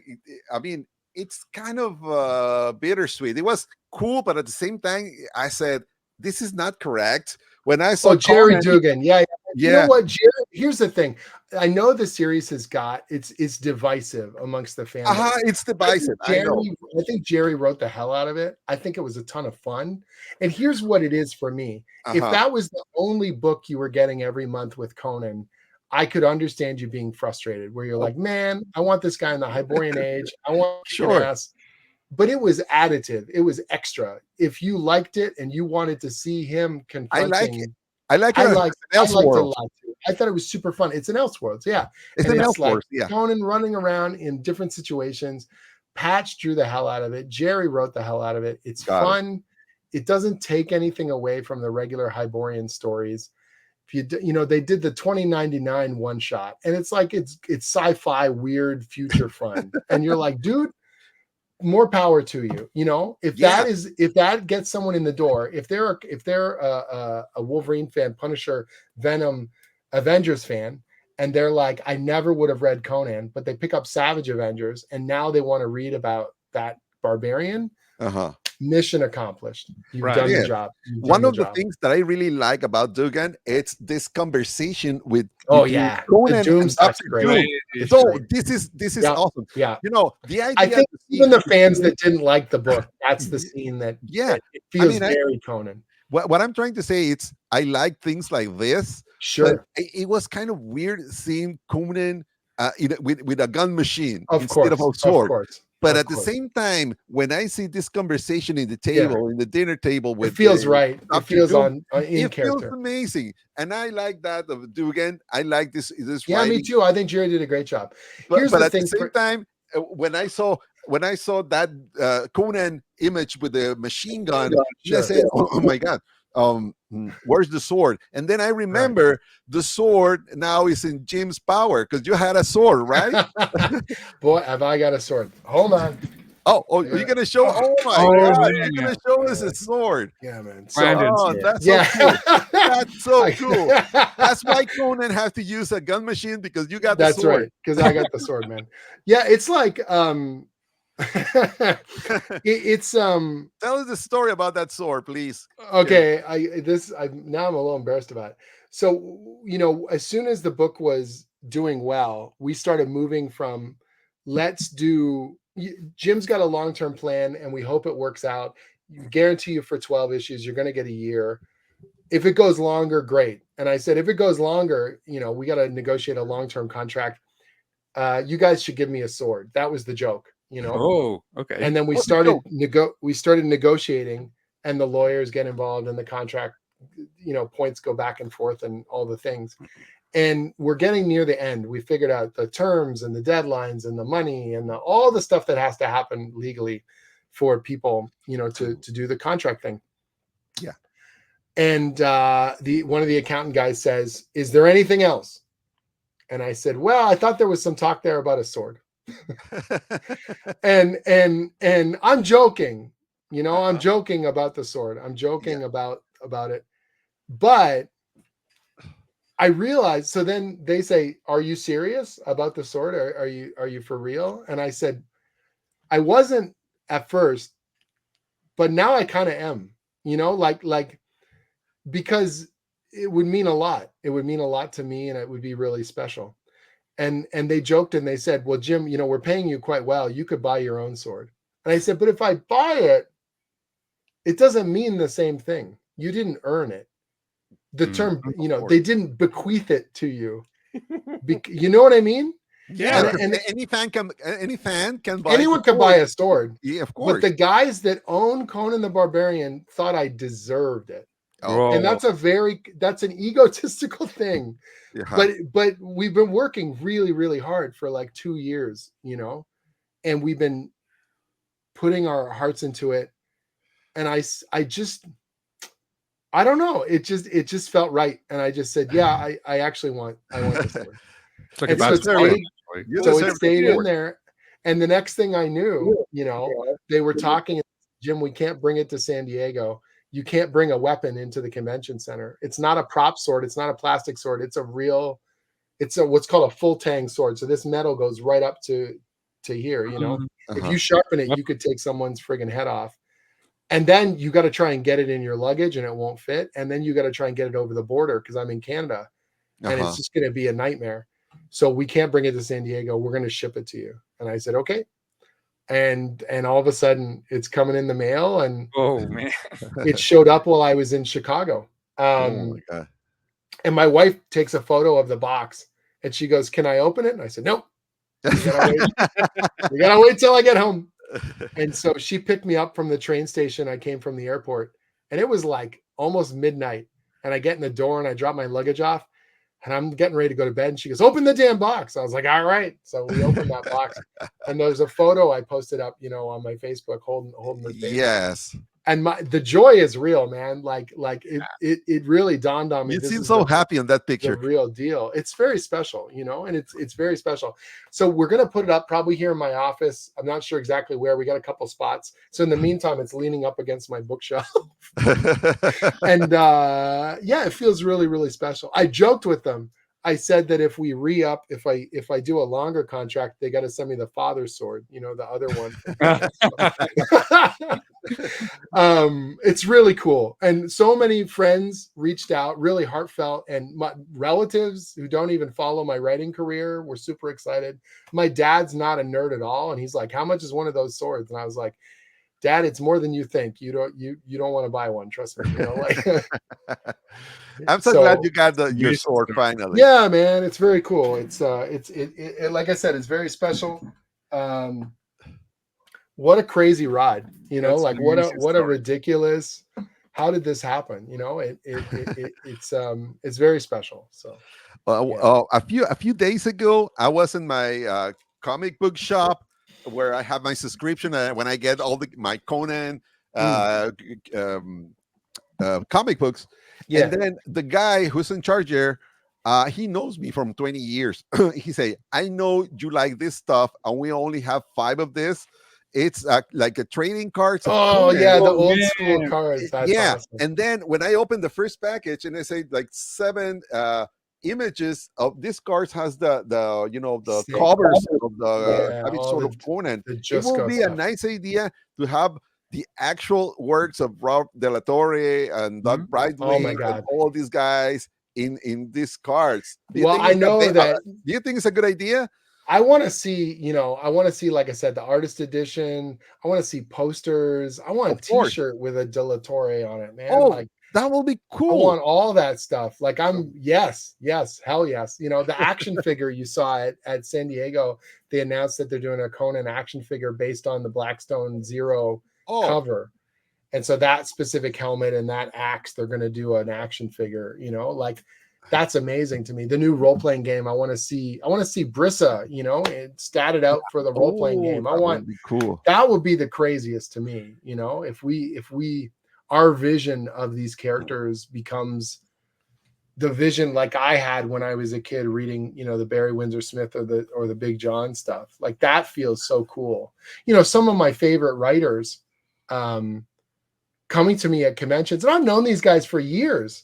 mean, it's kind of bittersweet. It was cool, but at the same time, I said, this is not correct. When I saw Jerry Conan, Dugan, you know what, Jerry? Here's the thing. I know the series has got it's divisive amongst the fans. It's divisive. I think Jerry wrote the hell out of it. I think it was a ton of fun. And here's what it is for me. If that was the only book you were getting every month with Conan, I could understand you being frustrated, where you're like, man, I want this guy in the Hyborian age. I want ass. But it was additive. It was extra. If you liked it and you wanted to see him confronting, I liked it a lot too. I thought it was super fun. It's an Elseworlds, yeah. It's an Elseworlds, yeah. Conan running around in different situations. Patch drew the hell out of it. Jerry wrote the hell out of it. It's fun. It doesn't take anything away from the regular Hyborian stories. If they did the 2099 one shot, and it's like it's sci-fi weird future fun, and you're like, dude, more power to you. If that gets someone in the door, if they're a Wolverine fan, Punisher, Venom, Avengers fan, and they're like, I never would have read Conan, but they pick up Savage Avengers and now they want to read about that barbarian. mission accomplished. You've Right. done Yeah. the job. You've One done of the job. things that I really like about Dugan, it's this conversation with Oh between yeah, Conan the and Doom stuff's Dr. great. Doom. It's So great. this is Yeah. awesome. Yeah, You know, the idea. I think to see- even the fans that didn't like the book, that's the scene that Yeah. it feels mean, very Conan. what I'm trying to say, it's I like things like this. But Sure, it was kind of weird seeing Conan with a gun machine of instead of a course, sword. of course. But of at the course. same time, when I see this conversation in the table, in the dinner table with It feels right. It Dr. feels Doom, in it feels character. amazing. And I like that of Dugan. I like this Yeah, writing. me too. I think Jerry did a great job. But, Here's but the at thing. the same time, when I saw that Conan image with the machine gun, I said, "Oh my God, where's the sword?" And then I remember the sword now is in Jim's power because you had a sword, right? Boy, have I got a sword. Hold on. Oh, you're gonna show? Oh my God, you're gonna show us a sword. Yeah, man. That's so cool. That's so cool. That's why Conan has to use a gun machine because you got the That's sword. right, because I got the sword, man. Yeah, it's like it's Tell us the story about that sword, please. okay. Now I'm a little embarrassed about it. So, you know, as soon as the book was doing well, we started moving from Jim's got a long-term plan and we hope it works out. You guarantee you for 12 issues, you're going to get a year. If it goes longer, great. And I said, if it goes longer, you know, we got to negotiate a long-term contract. You guys should give me a sword. That was the joke, you know? Oh, okay. And then we started negotiating, and the lawyers get involved and the contract, you know, points go back and forth and all the things. And we're getting near the end. We figured out the terms and the deadlines and the money and all the stuff that has to happen legally for people, you know, to do the contract thing. Yeah. And one of the accountant guys says, "Is there anything else?" And I said, "Well, I thought there was some talk there about a sword." and I'm joking, you know, I'm joking about the sword. I'm joking about it. But I realized, so then they say, "Are you serious about the sword? Are you for real?" And I said, I wasn't at first, but now I kind of am, you know, like, because it would mean a lot. It would mean a lot to me and it would be really special. And they joked and they said, "Well, Jim, you know, we're paying you quite well. You could buy your own sword." And I said, "But if I buy it, it doesn't mean the same thing. You didn't earn it. The term, you know, they didn't bequeath it to you. You know what I mean?" Yeah, and any fan can buy. Anyone can buy a sword. Yeah, of course. But the guys that own Conan the Barbarian thought I deserved it. Oh. And that's an egotistical thing. Yeah. But we've been working really, really hard for like 2 years, you know, and we've been putting our hearts into it. And I don't know. It just felt right. And I just said, yeah, I actually want this sword. It's like And a so it stayed in there. And the next thing I knew, you know, they were talking, "Jim, we can't bring it to San Diego. You can't bring a weapon into the convention center. It's not a prop sword. It's not a plastic sword. It's what's called a full tang sword. So this metal goes right up to here, you know. If you sharpen it, you could take someone's friggin' head off. And then you got to try and get it in your luggage and it won't fit. And then you got to try and get it over the border because I'm in Canada and it's just going to be a nightmare. So we can't bring it to San Diego. We're going to ship it to you." And I said, "Okay." And all of a sudden it's coming in the mail and oh man, it showed up while I was in Chicago. Oh my God. And my wife takes a photo of the box and she goes, "Can I open it?" And I said, "Nope. You gotta wait till I get home." And so she picked me up from the train station. I came from the airport and it was like almost midnight. And I get in the door and I drop my luggage off and I'm getting ready to go to bed. And she goes, "Open the damn box." I was like, "All right." So we opened that box and there's a photo I posted up, you know, on my Facebook holding the thing. Yes. And the joy is real, man. Like it really dawned on me. You seem so happy on that picture. The real deal. It's very special, you know, and it's very special. So we're gonna put it up probably here in my office. I'm not sure exactly where. We got a couple spots. So in the meantime, it's leaning up against my bookshelf. And yeah, it feels really, really special. I joked with them. I said that if we re-up, if I do a longer contract, they got to send me the father's sword, you know, the other one. It's really cool. And so many friends reached out, really heartfelt, and my relatives who don't even follow my writing career were super excited. My dad's not a nerd at all. And he's like, how much is one of those swords? And I was like, Dad, it's more than you think. You don't want to buy one. Trust me. You know, like I'm so glad you got your sword finally. Yeah, man, it's very cool. It's like I said, it's very special. What a crazy ride, you know, like what a ridiculous. How did this happen? You know, it's very special. So a few days ago, I was in my comic book shop where I have my subscription, when I get all my Conan comic books. Yeah. And then the guy who's in charge there, he knows me from 20 years. He say, I know you like this stuff, and we only have 5 of this. It's like a trading cards. Oh yeah, the old school cards. That's awesome. And then when I opened the first package and I say like 7 images of this cards has the covers of the sort of Conan. It will be a nice idea to have the actual works of Rob De La Torre and Doug Brightwing and all these guys in these cards. Well, I know that. Do you think it's a good idea? I want to see, like I said, the artist edition. I want to see posters. I want a T-shirt with a De La Torre on it, man. Oh, like, that will be cool. I want all that stuff. Like yes, hell yes. You know, the action figure you saw at San Diego, they announced that they're doing a Conan action figure based on the Blackstone Zero cover. And so that specific helmet and that axe, they're going to do an action figure, you know, like that's amazing to me. The new role-playing game, I want to see Brissa, you know, and statted out for the role-playing game. That would be the craziest to me, you know, if our vision of these characters becomes the vision like I had when I was a kid reading, you know, the Barry Windsor Smith or the Big John stuff. Like that feels so cool. You know, some of my favorite writers coming to me at conventions, and I've known these guys for years,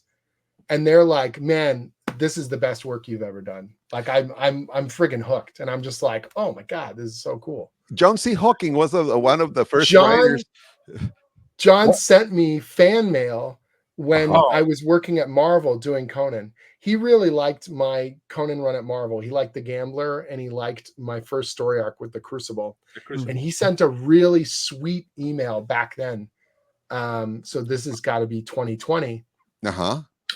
and they're like, man, this is the best work you've ever done. Like I'm friggin' hooked. And I'm just like, oh my God, this is so cool. John C. Hawking was one of the first writers. John sent me fan mail when I was working at Marvel doing Conan. He really liked my Conan run at Marvel. He liked The Gambler, and he liked my first story arc with the Crucible. And he sent a really sweet email back then. So this has got to be 2020.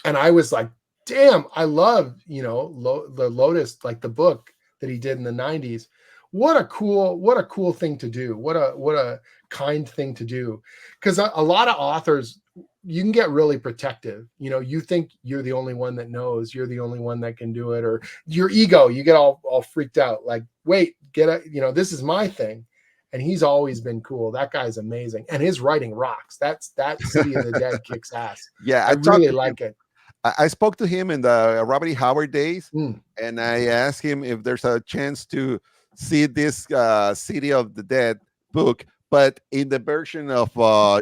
And I was like, damn, I love, you know, the Lotus, like the book that he did in the 90s. What a cool thing to do. What a kind thing to do. Because a lot of authors, you can get really protective. You know, you think you're the only one that knows, you're the only one that can do it, or your ego, you get all freaked out. Like, wait, you know, this is my thing. And he's always been cool. That guy's amazing. And his writing rocks. That City of the Dead kicks ass. Yeah, I really like it. I spoke to him in the Robert E. Howard days, and I asked him if there's a chance to see this City of the Dead book, but in the version of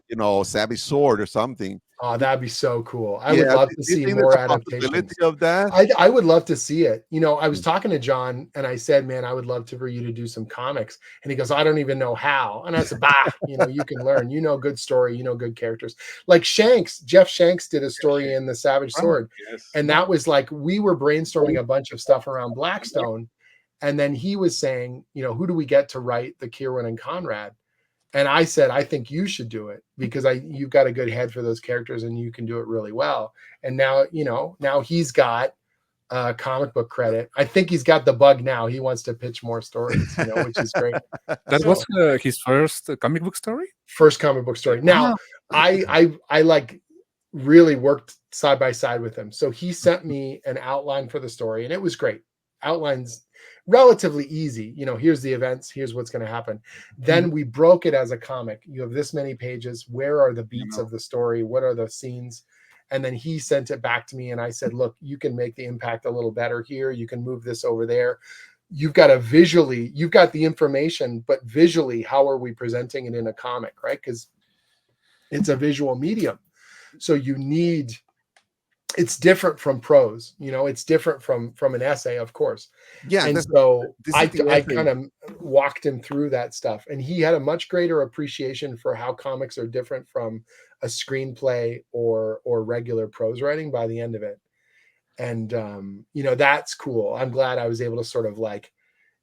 you know, Savage Sword or something. Oh, that'd be so cool. I would love to see more adaptations of that. I would love to see it. You know, I was talking to John and I said, man, I would love for you to do some comics. And he goes, I don't even know how. And I said, bah, you know, you can learn, you know, good story, you know, good characters. Like Jeff Shanks did a story in the Savage Sword. And that was like, we were brainstorming a bunch of stuff around Blackstone. And then he was saying, you know, who do we get to write the Kieran and Conrad? And I said, I think you should do it because you've got a good head for those characters and you can do it really well. And now, you know, now he's got comic book credit. I think he's got the bug now. He wants to pitch more stories, you know, which is great. That was his first comic book story? First comic book story. Now, I like really worked side by side with him. So he sent me an outline for the story and it was great. Outlines relatively easy. You know, here's the events, here's what's going to happen. Then we broke it as a comic. You have this many pages. Where are the beats of the story? What are the scenes? And then he sent it back to me and I said, look, you can make the impact a little better here. You can move this over there. You've got the information, but visually, how are we presenting it in a comic, right? Because it's a visual medium. So you need it's different from prose, you know, it's different from an essay, of course. Yeah. And so I essay. kind of walked him through that stuff, and he had a much greater appreciation for how comics are different from a screenplay or regular prose writing by the end of it. And you know, that's cool. I'm glad I was able to sort of like,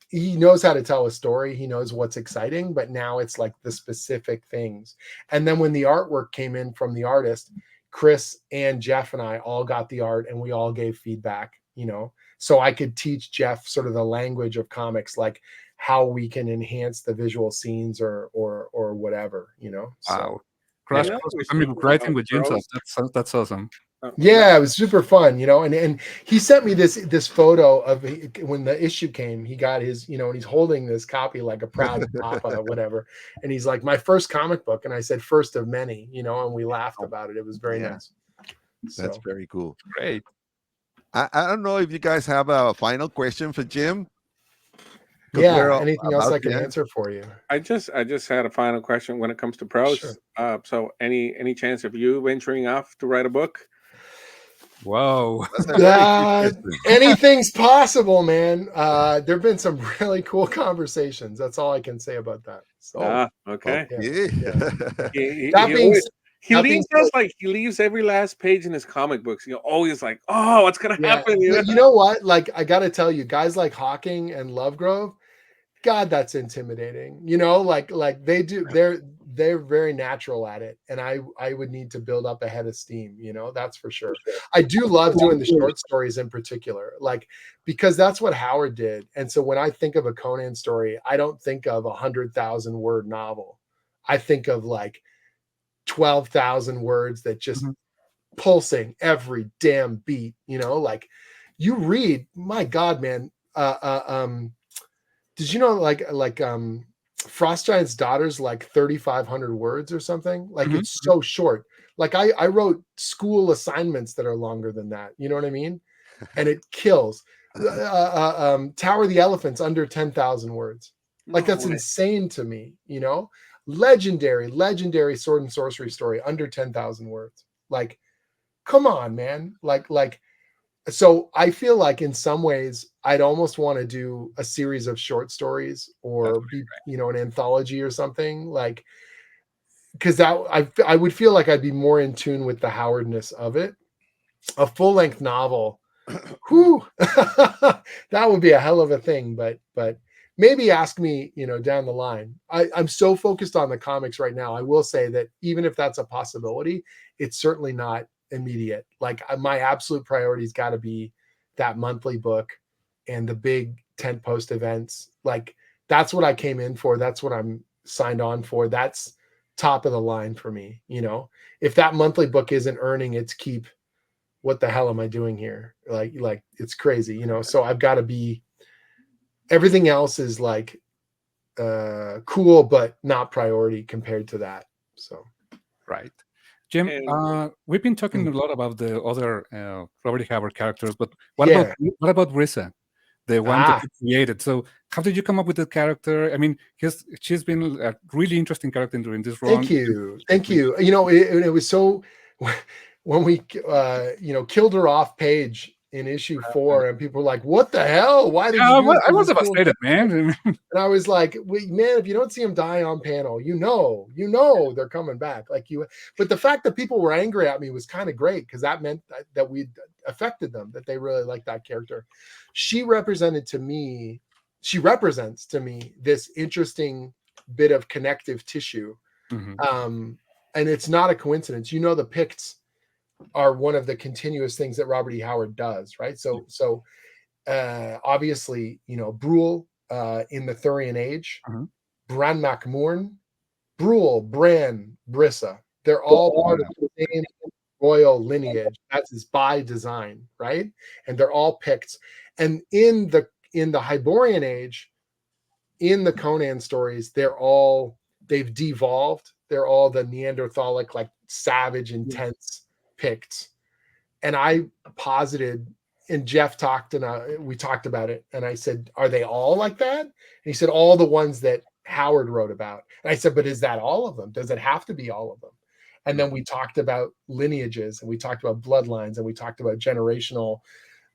he knows how to tell a story, he knows what's exciting, but now it's like the specific things. And then when the artwork came in from the artist, Chris and Jeff and I all got the art, and we all gave feedback, you know, so I could teach Jeff sort of the language of comics, like how we can enhance the visual scenes or whatever, you know. Wow. So, Writing with Jim Zub, that's awesome. Yeah, it was super fun, you know. And he sent me this photo of when the issue came. He got his, you know, and he's holding this copy like a proud papa or whatever. And he's like, my first comic book. And I said, first of many, you know, and we laughed about it. It was very nice. That's very cool. Great. I don't know if you guys have a final question for Jim. Yeah, anything else I can answer for you? I just had a final question when it comes to prose. Sure. So any chance of you venturing off to write a book? Whoa. Anything's possible, man. There have been some really cool conversations. That's all I can say about that. So, okay. He leaves every last page in his comic books. You're always like, oh, what's gonna happen? You know what? Like, I gotta tell you, guys like Hawking and Lovegrove, God, that's intimidating. You know, like they do, they're very natural at it, and I would need to build up a head of steam, you know, that's for sure. I do love doing the short stories in particular, like, because that's what Howard did. And so when I think of a Conan story, I don't think of 100,000 word novel. I think of like 12,000 words that just pulsing every damn beat, you know, like you read, my God, man. Did you know like Frost Giant's Daughter's like 3,500 words or something? Like it's so short. Like I wrote school assignments that are longer than that. You know what I mean? And it kills. Tower of the Elephants under 10,000 words. Like that's insane to me, you know? Legendary sword and sorcery story under 10,000 words. Like, come on, man. Like, so I feel like in some ways I'd almost want to do a series of short stories or be, you know, an anthology or something, like, because that I would feel like I'd be more in tune with the Howardness of it. A full-length novel, whew, that would be a hell of a thing. But maybe ask me, you know, down the line. I'm so focused on the comics right now. I will say that even if that's a possibility, it's certainly not immediate. Like my absolute priority's got to be that monthly book and the big tent post events. Like that's what I came in for. That's what I'm signed on for. That's top of the line for me. You know, if that monthly book isn't earning its keep, what the hell am I doing here? Like it's crazy, you know? So I've got to be, everything else is like cool, but not priority compared to that. So. Right. Jim, we've been talking a lot about the other Robert Howard characters, but what about Risa, the one that you created? So how did you come up with the character? I mean, she's been a really interesting character during this run. Thank you. You know, it was so when we you know, killed her off page in issue 4, and people were like, "What the hell? Why did you do I was devastated, man." And I was like, "Man, if you don't see him die on panel, you know they're coming back." Like you, but the fact that people were angry at me was kind of great, because that meant that we affected them, that they really liked that character. She represents to me this interesting bit of connective tissue, and it's not a coincidence. You know, the Picts are one of the continuous things that Robert E. Howard does, right? So obviously, you know, Brule in the Thurian Age, Bran Mac Morn, Brule, Bran, Brissa, they're all part of the same royal lineage. That's by design, right? And they're all Picts. And in the Hyborian Age, in the Conan stories, they've devolved. They're all the Neanderthalic, like savage, intense Picts. And I posited, and Jeff talked, and we talked about it, and I said, are they all like that? And he said, all the ones that Howard wrote about. And I said, but is that all of them? Does it have to be all of them? And then we talked about lineages, and we talked about bloodlines, and we talked about generational,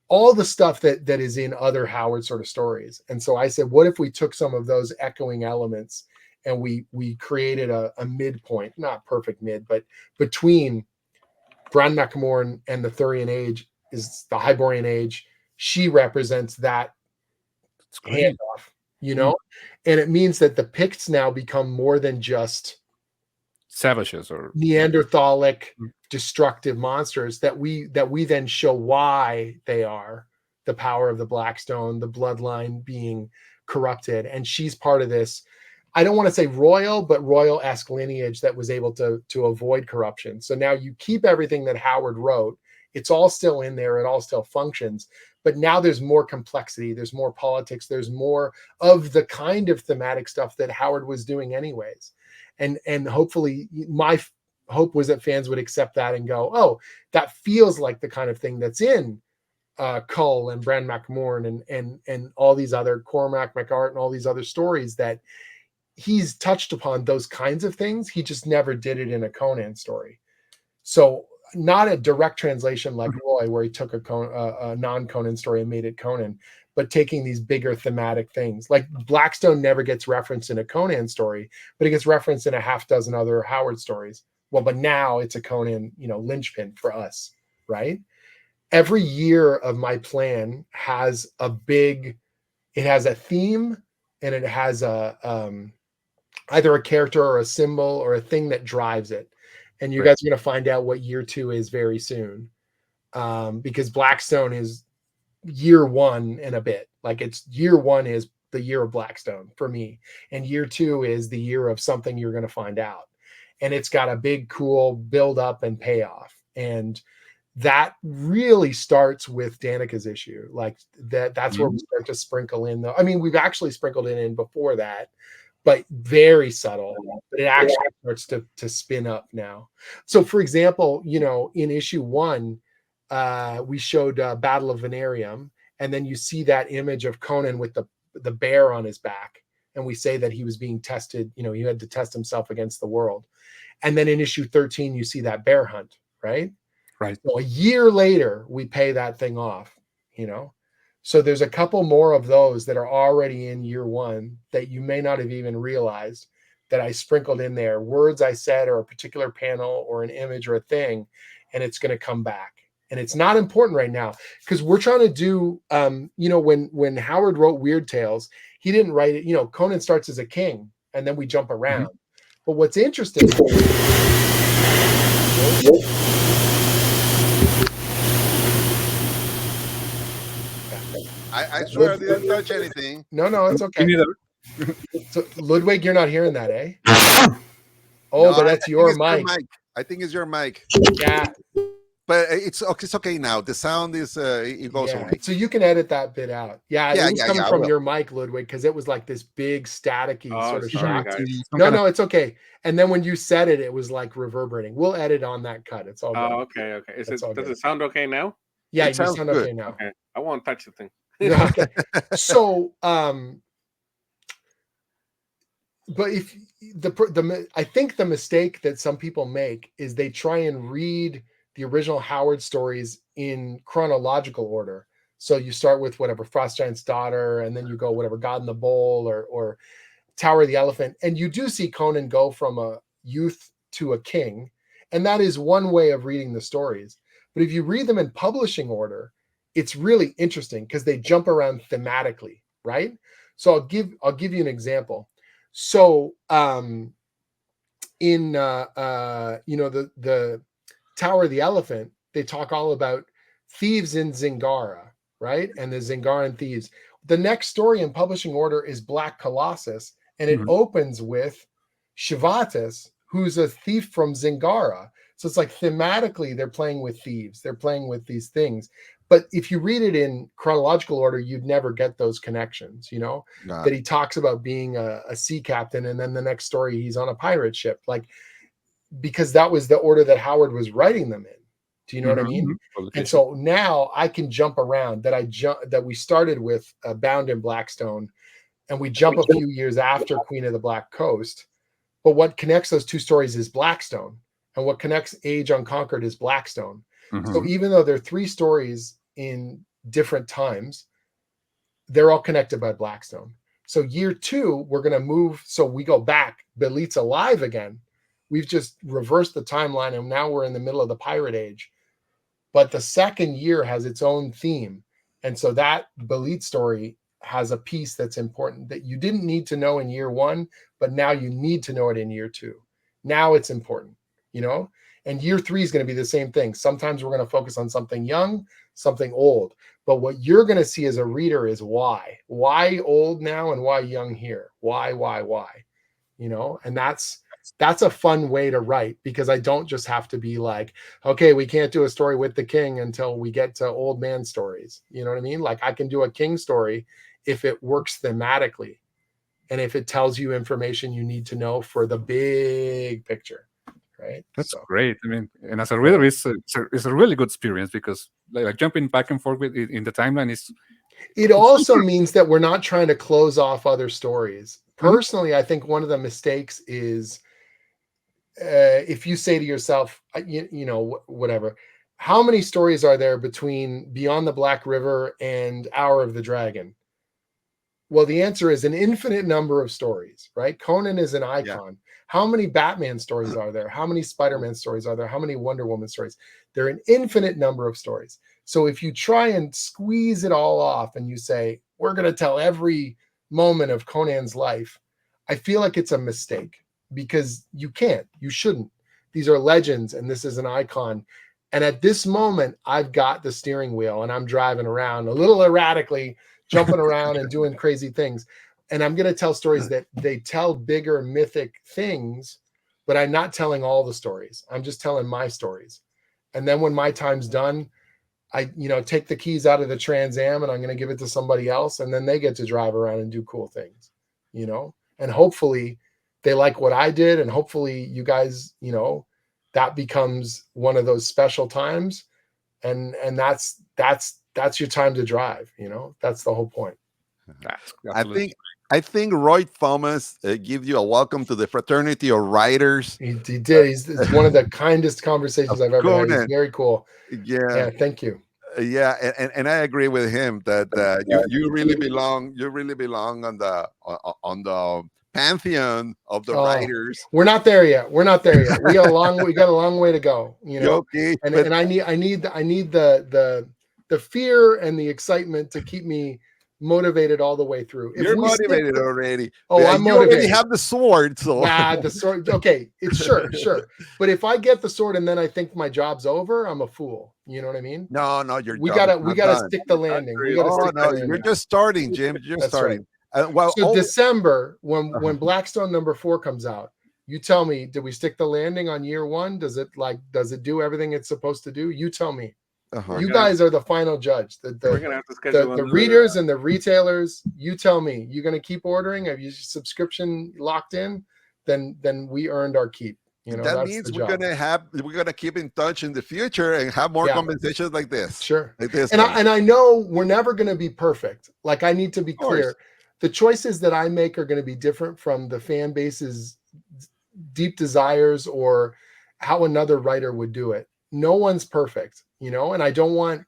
all the stuff that is in other Howard sort of stories. And so I said, what if we took some of those echoing elements and we created a midpoint, not perfect mid, but between Bran McMorn and the Thurian Age is the Hyborian Age. She represents that handoff, you know, and it means that the Picts now become more than just savages or Neanderthalic destructive monsters that we then show why they are, the power of the Blackstone, the bloodline being corrupted. And she's part of this, I don't want to say royal, but royal-esque lineage that was able to avoid corruption. So now you keep everything that Howard wrote. It's all still in there. It all still functions. But now there's more complexity. There's more politics. There's more of the kind of thematic stuff that Howard was doing anyways. And hopefully my hope was that fans would accept that and go, oh, that feels like the kind of thing that's in Cull and Bran McMorn and all these other Cormac McArt and all these other stories that he's touched upon those kinds of things. He just never did it in a Conan story. So not a direct translation like Roy, where he took a non-Conan story and made it Conan, but taking these bigger thematic things. Like Blackstone never gets referenced in a Conan story, but it gets referenced in a half dozen other Howard stories. Well, but now it's a Conan, linchpin for us, right? Every year of my plan has it has a theme, and it has either a character or a symbol or a thing that drives it. And you guys are going to find out what year 2 is very soon, because Blackstone is year 1 and a bit. Like it's year 1 is the year of Blackstone for me, and year 2 is the year of something you're going to find out. And it's got a big, cool build up and payoff. And that really starts with Danica's issue. Like that's where we start to sprinkle in, though. I mean, we've actually sprinkled it in before that, but very subtle. But it actually starts to spin up now. So, for example, in issue 1, we showed Battle of Venarium, and then you see that image of Conan with the bear on his back, and we say that he was being tested. He had to test himself against the world. And then in issue 13, you see that bear hunt, right? Right. So a year later, we pay that thing off. So there's a couple more of those that are already in year 1 that you may not have even realized that I sprinkled in there. Words I said, or a particular panel or an image or a thing, and it's going to come back. And it's not important right now because we're trying to do, when Howard wrote Weird Tales, he didn't write it. Conan starts as a king, and then we jump around. Mm-hmm. But what's interesting. I swear I didn't touch anything. No, it's okay. So, Ludwig, you're not hearing that, eh? Oh, No, but that's your mic. I think it's your mic. Yeah. But it's okay now. The sound is it goes away. So you can edit that bit out. It was coming from your mic, Ludwig, because it was like this big staticky sort of shock. No, it's okay. And then when you said it, it was like reverberating. We'll edit on that cut. It's all good. Oh, okay. Does it sound okay now? Yeah, you sound good. Okay now. Okay. I won't touch the thing. Okay. So but if I think the mistake that some people make is they try and read the original Howard stories in chronological order. So you start with whatever Frost Giant's Daughter, and then you go whatever God in the Bowl or Tower of the Elephant. And you do see Conan go from a youth to a king. And that is one way of reading the stories. But if you read them in publishing order, it's really interesting because they jump around thematically, right? So I'll give you an example. So in the Tower of the Elephant, they talk all about thieves in Zingara, right? And the Zingaran thieves. The next story in publishing order is Black Colossus, and it opens with Shivatis, who's a thief from Zingara. So it's like thematically, they're playing with thieves. They're playing with these things. But if you read it in chronological order, you'd never get those connections, that he talks about being a sea captain, and then the next story, he's on a pirate ship. Because that was the order that Howard was writing them in. Do you know what I mean? And so now I can jump around that we started with Bound in Blackstone, and we jump a few years after Queen of the Black Coast. But what connects those two stories is Blackstone. and what connects Age Unconquered is Blackstone. Mm-hmm. So even though there are 3 stories in different times, they're all connected by Blackstone. So year 2, we're going to move. So we go back. Belit's alive again. We've just reversed the timeline, and now we're in the middle of the Pirate Age. But the second year has its own theme. And so that Belit story has a piece that's important that you didn't need to know in year 1, but now you need to know it in year 2. Now it's important, you know? And year 3 is going to be the same thing. Sometimes we're going to focus on something young, something old. But what you're going to see as a reader is why. Why old now and why young here? Why? You know? And that's a fun way to write, because I don't just have to be like, okay, we can't do a story with the king until we get to old man stories. You know what I mean? Like, I can do a king story if it works thematically and if it tells you information you need to know for the big picture. Right. That's great. I mean, and as a reader, it's a really good experience, because like jumping back and forth in the timeline is. It also means that we're not trying to close off other stories. Personally, I think one of the mistakes is if you say to yourself, you know, whatever, how many stories are there between Beyond the Black River and Hour of the Dragon? Well, the answer is an infinite number of stories, right? Conan is an icon. Yeah. How many Batman stories are there? How many Spider-Man stories are there? How many Wonder Woman stories? There are an infinite number of stories. So if you try and squeeze it all off and you say, we're going to tell every moment of Conan's life, I feel like it's a mistake, because you can't, you shouldn't. These are legends and this is an icon. And at this moment, I've got the steering wheel and I'm driving around a little erratically, jumping around and doing crazy things. And I'm going to tell stories that they tell bigger mythic things, but I'm not telling all the stories. I'm just telling my stories. And then when my time's done, I, you know, take the keys out of the Trans Am and I'm going to give it to somebody else. And then they get to drive around and do cool things, you know, and hopefully they like what I did. And hopefully you guys, you know, that becomes one of those special times. And that's your time to drive, you know, that's the whole point. I think Roy Thomas gave you a welcome to the fraternity of writers. He did. It's one of the kindest conversations I've ever had. He's very cool. Yeah. Thank you. Yeah, and I agree with him that you really belong. You really belong on the pantheon of the writers. We're not there yet. We got a long way to go. You know. Okay, and I need the fear and the excitement to keep me motivated all the way through. You're motivated already. Oh, I'm motivated. You already have the sword, so the sword. Okay, it's sure. But if I get the sword and then I think my job's over, I'm a fool. You know what I mean? No, we gotta stick the landing. You're just starting, Jim. You're just starting. Right. So December, when Blackstone #4 comes out, you tell me, did we stick the landing on year 1? Does it do everything it's supposed to do? You tell me. You guys are the final judge. We're gonna have to schedule the readers and the retailers. You tell me. You're gonna keep ordering? Have you subscription locked in? Then we earned our keep. You know, that means we're gonna keep in touch in the future and have more conversations like this. Sure. Like this. And I know we're never gonna be perfect. Like, I need to be clear. The choices that I make are going to be different from the fan base's deep desires or how another writer would do it. No one's perfect, you know, and I don't want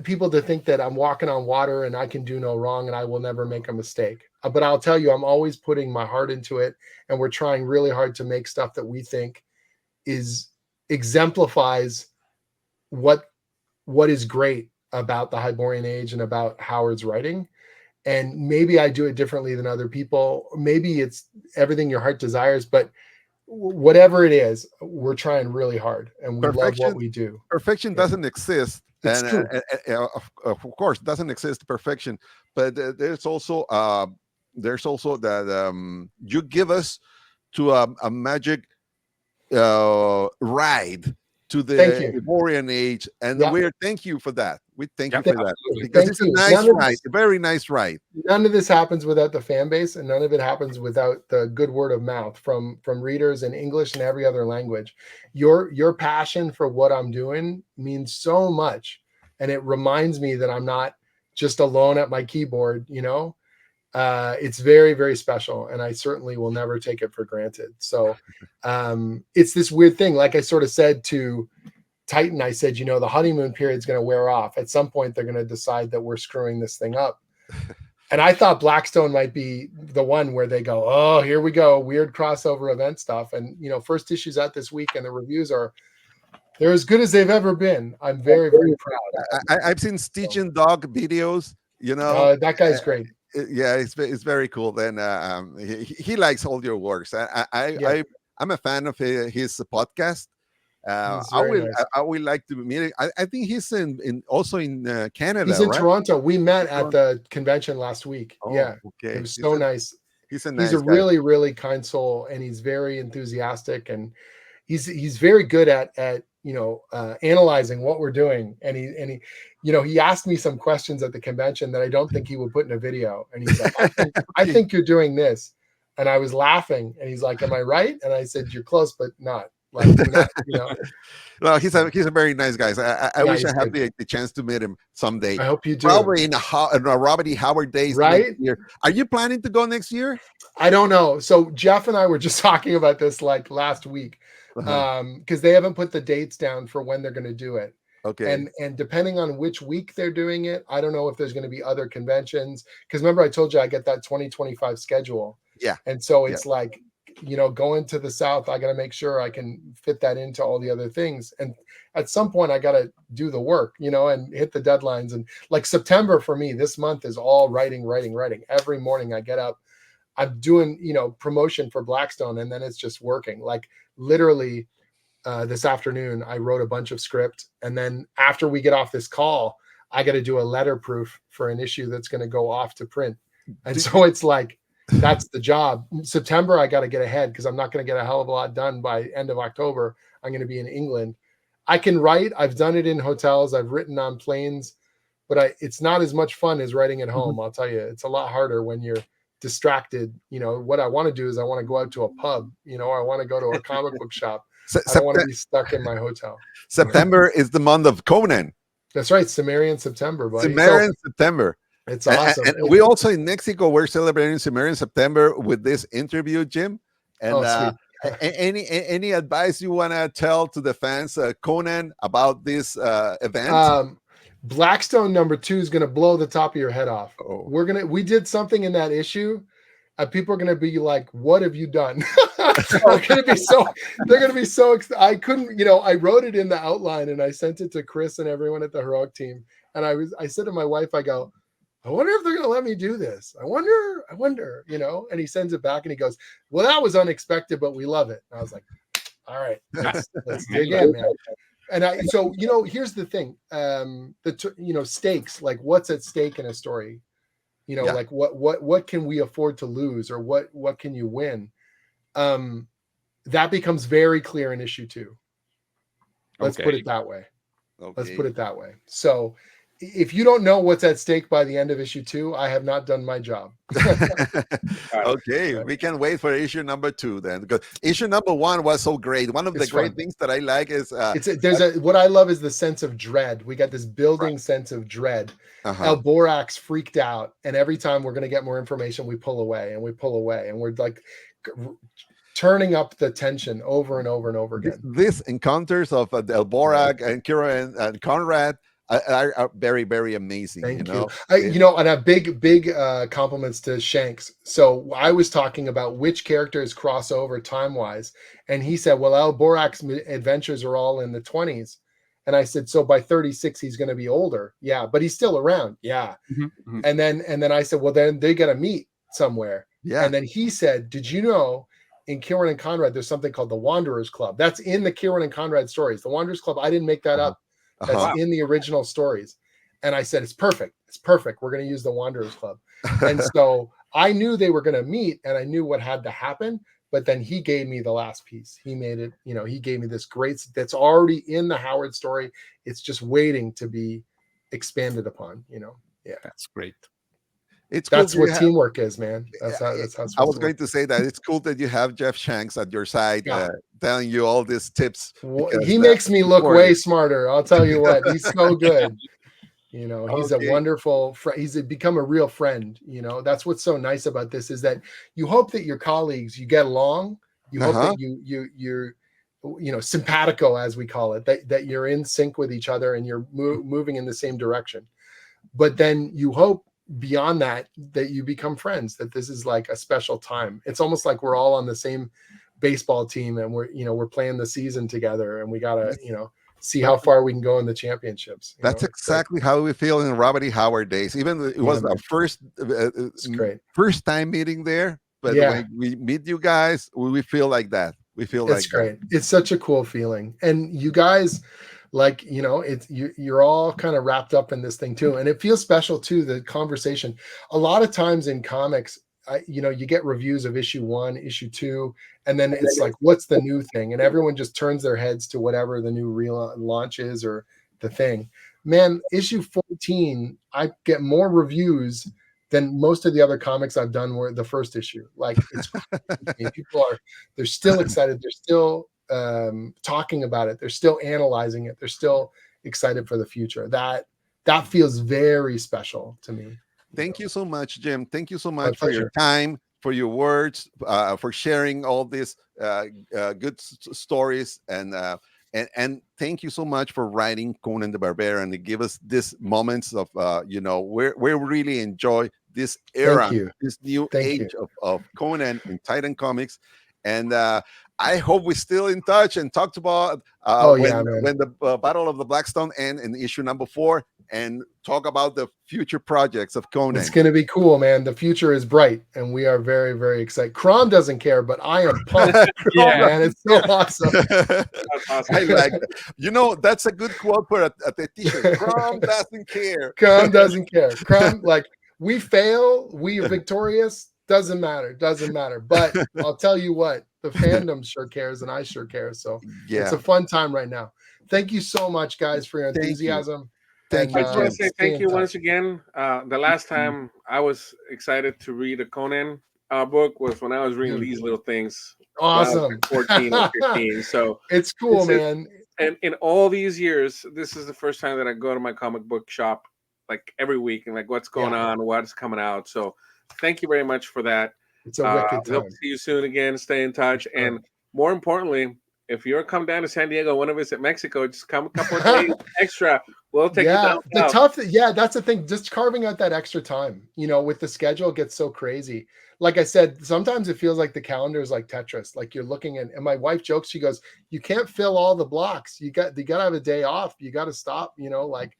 people to think that I'm walking on water and I can do no wrong and I will never make a mistake. But I'll tell you, I'm always putting my heart into it, and we're trying really hard to make stuff that we think exemplifies what is great about the Hyborian Age and about Howard's writing. And maybe I do it differently than other people. Maybe it's everything your heart desires, but whatever it is, we're trying really hard, and we love what we do. Perfection doesn't exist. And of course, doesn't exist perfection, but there's also that you give us to a magic ride to the Hyborian Age, and thank you for that. We thank you for that, because it's a nice ride, a very nice ride. None of this happens without the fan base, and none of it happens without the good word of mouth from readers in English and every other language. Your passion for what I'm doing means so much, and it reminds me that I'm not just alone at my keyboard. You know, It's very, very special, and I certainly will never take it for granted. So it's this weird thing. Like I sort of said to Titan, I said, you know, the honeymoon period is going to wear off. At some point, they're going to decide that we're screwing this thing up. And I thought Blackstone might be the one where they go, oh, here we go, weird crossover event stuff. And, you know, first issue's out this week, and the reviews they're as good as they've ever been. I'm very, very proud. I've seen Stitch and Dog videos, you know. That guy's great. Yeah, it's very cool. Then he likes all your works. I'm a fan of his podcast. I would like to meet him. I think he's also in Canada. He's in right? Toronto. We met at the convention last week. Yeah, okay. It was so nice. He's a really, really kind soul, and he's very enthusiastic, and he's very good at analyzing what we're doing. And he he asked me some questions at the convention that I don't think he would put in a video. And he's like, I think you're doing this. And I was laughing, and he's like, am I right? And I said, you're close, but not. Like, Well, he's a very nice guy. I wish I had the chance to meet him someday. I hope you do. Probably in a Robert E. Howard days, right? Next year. Are you planning to go next year? I don't know. So Jeff and I were just talking about this like last week, because they haven't put the dates down for when they're going to do it. Okay. And depending on which week they're doing it, I don't know if there's going to be other conventions. Because remember, I told you I get that 2025 schedule. Yeah. And so it's like, going to the South, I got to make sure I can fit that into all the other things. And at some point I got to do the work, and hit the deadlines. And like September for me, this month is all writing. Every morning I get up, I'm doing, promotion for Blackstone, and then it's just working. Like literally this afternoon, I wrote a bunch of script. And then after we get off this call, I got to do a letter proof for an issue that's going to go off to print. And so it's like, that's the job. In September, I got to get ahead because I'm not going to get a hell of a lot done by end of October. I'm going to be in England. I can write. I've done it in hotels. I've written on planes, but it's not as much fun as writing at home. I'll tell you, it's a lot harder when you're distracted. What I want to do is I want to go out to a pub, or I want to go to a comic book shop. I don't want to be stuck in my hotel. September is the month of Conan. That's right. Sumerian September, buddy. Sumerian September. It's awesome. And we also in Mexico, we're celebrating Sumerian September with this interview, Jim. And any advice you want to tell to the fans, Conan, about this event? Blackstone #2 is going to blow the top of your head off. Oh. We did something in that issue. People are going to be like, what have you done? They're going to be so I couldn't, I wrote it in the outline and I sent it to Chris and everyone at the Heroic team. And I said to my wife, I go, I wonder if they're going to let me do this. I wonder, and he sends it back and he goes, well, that was unexpected, but we love it. And I was like, all right, let's dig in, man. And here's the thing, stakes, like what's at stake in a story, like what can we afford to lose, or what can you win? That becomes very clear in issue 2. Let's put it that way. Let's put it that way. So if you don't know what's at stake by the end of issue 2, I have not done my job. Okay, we can wait for issue #2 then, because issue #1 was so great. One of the great things that I like is what I love is the sense of dread. We got this building sense of dread. El Borax freaked out, and every time we're going to get more information, we pull away, and we're like turning up the tension over and over and over again. These encounters of El Borax and Kira and Conrad are very, very amazing. Thank you. And a big compliments to Shanks. So I was talking about which characters cross over time-wise, and he said, well, El Borax adventures are all in the 20s. And I said, so by 36, he's going to be older. Yeah, but he's still around. Yeah. Mm-hmm. And then I said, well, then they got to meet somewhere. Yeah. And then he said, did you know in Kieran and Conrad, there's something called the Wanderers Club. That's in the Kieran and Conrad stories. The Wanderers Club, I didn't make that up. That's in the original stories. And I said, it's perfect. It's perfect. We're going to use the Wanderers Club. And so I knew they were going to meet, and I knew what had to happen. But then he gave me the last piece. He made it, he gave me this great, that's already in the Howard story. It's just waiting to be expanded upon, Yeah. That's great. That's what teamwork is, man. That's how I was going to say that it's cool that you have Jeff Shanks at your side, telling you all these tips. He makes me look way smarter. I'll tell you what, he's so good. You know, he's a wonderful friend. He's become a real friend. You know, that's what's so nice about this, is that you hope that your colleagues, you get along. You hope that you're you know, simpatico, as we call it, that you're in sync with each other and you're moving in the same direction. But then you hope beyond that you become friends, that this is like a special time. It's almost like we're all on the same baseball team and we're playing the season together, and we gotta, you know, see how far we can go in the championships. That's exactly how we feel in Robert E. Howard days. Even it was our first time meeting there, but when we meet you guys, we feel like that. We feel like great. It's such a cool feeling. And you guys, like, you know, it's you're all kind of wrapped up in this thing too. And it feels special too, the conversation. A lot of times in comics, you know, you get reviews of issue 1, issue 2, and then it's like, what's the new thing? And everyone just turns their heads to whatever the new launch is or the thing. Man, issue 14, I get more reviews than most of the other comics I've done were the first issue. Like, it's people they're still excited. They're still talking about it. They're still analyzing it. They're still excited for the future. That feels very special to me. Thank you so much, Jim. Thank you so much for your time, for your words, for sharing all these good stories, and thank you so much for writing Conan the Barbarian and give us these moments of you know, we really enjoy this era, this new age of Conan and Titan Comics. And I hope we're still in touch and talked about when the Battle of the Blackstone ends in issue number 4, and talk about the future projects of Conan. It's going to be cool, man. The future is bright, and we are very, very excited. Kron doesn't care, but I am pumped. Man, it's so awesome. That's awesome. I like that. You know, that's a good quote for a t-shirt. Kron doesn't care. Kron doesn't care. Kron, like, we fail, we are victorious. Doesn't matter. But I'll tell you what, the fandom sure cares, and I sure care. So it's a fun time right now. Thank you so much, guys, for your enthusiasm. I just want to say thank you once again. The last time I was excited to read a Conan book was when I was reading These Little Things. Awesome. 14 or 15. So it's cool, man. And in all these years, this is the first time that I go to my comic book shop like every week and like what's going on, what's coming out. So thank you very much for that. It's a wicked time. Hope to see you soon again. Stay in touch. And more importantly, if you're come down to San Diego, want to visit Mexico, just come a couple of days extra. We'll take you down. That's the thing. Just carving out that extra time, you know, with the schedule, it gets so crazy. Like I said, sometimes it feels like the calendar is like Tetris. Like you're looking at, and my wife jokes, she goes, "You can't fill all the blocks. You got to have a day off. You got to stop." You know, like,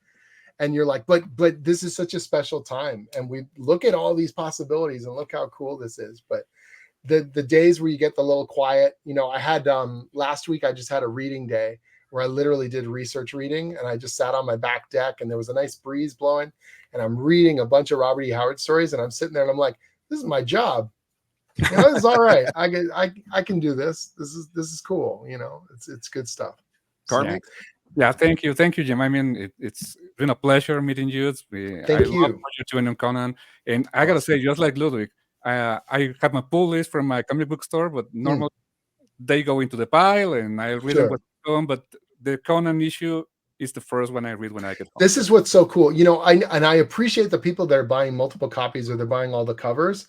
and you're like, but this is such a special time, and we look at all these possibilities, and look how cool this is. But the days where you get the little quiet, you know, I had last week I just had a reading day where I literally did research reading, and I just sat on my back deck, and there was a nice breeze blowing, and I'm reading a bunch of Robert E. Howard stories, and I'm sitting there and I'm like, this is my job. You know, it's all right. I can do this. This is cool. You know, it's good stuff. Karmix? Yeah, thank you, Jim. I mean, it's been a pleasure meeting you. I love what you're doing on Conan, and I gotta say, just like Ludwig, I have my pull list from my comic book store, but normally they go into the pile, and I read them what's going. But the Conan issue is the first one I read when I get home. This is what's so cool, you know. I appreciate the people that are buying multiple copies or they're buying all the covers.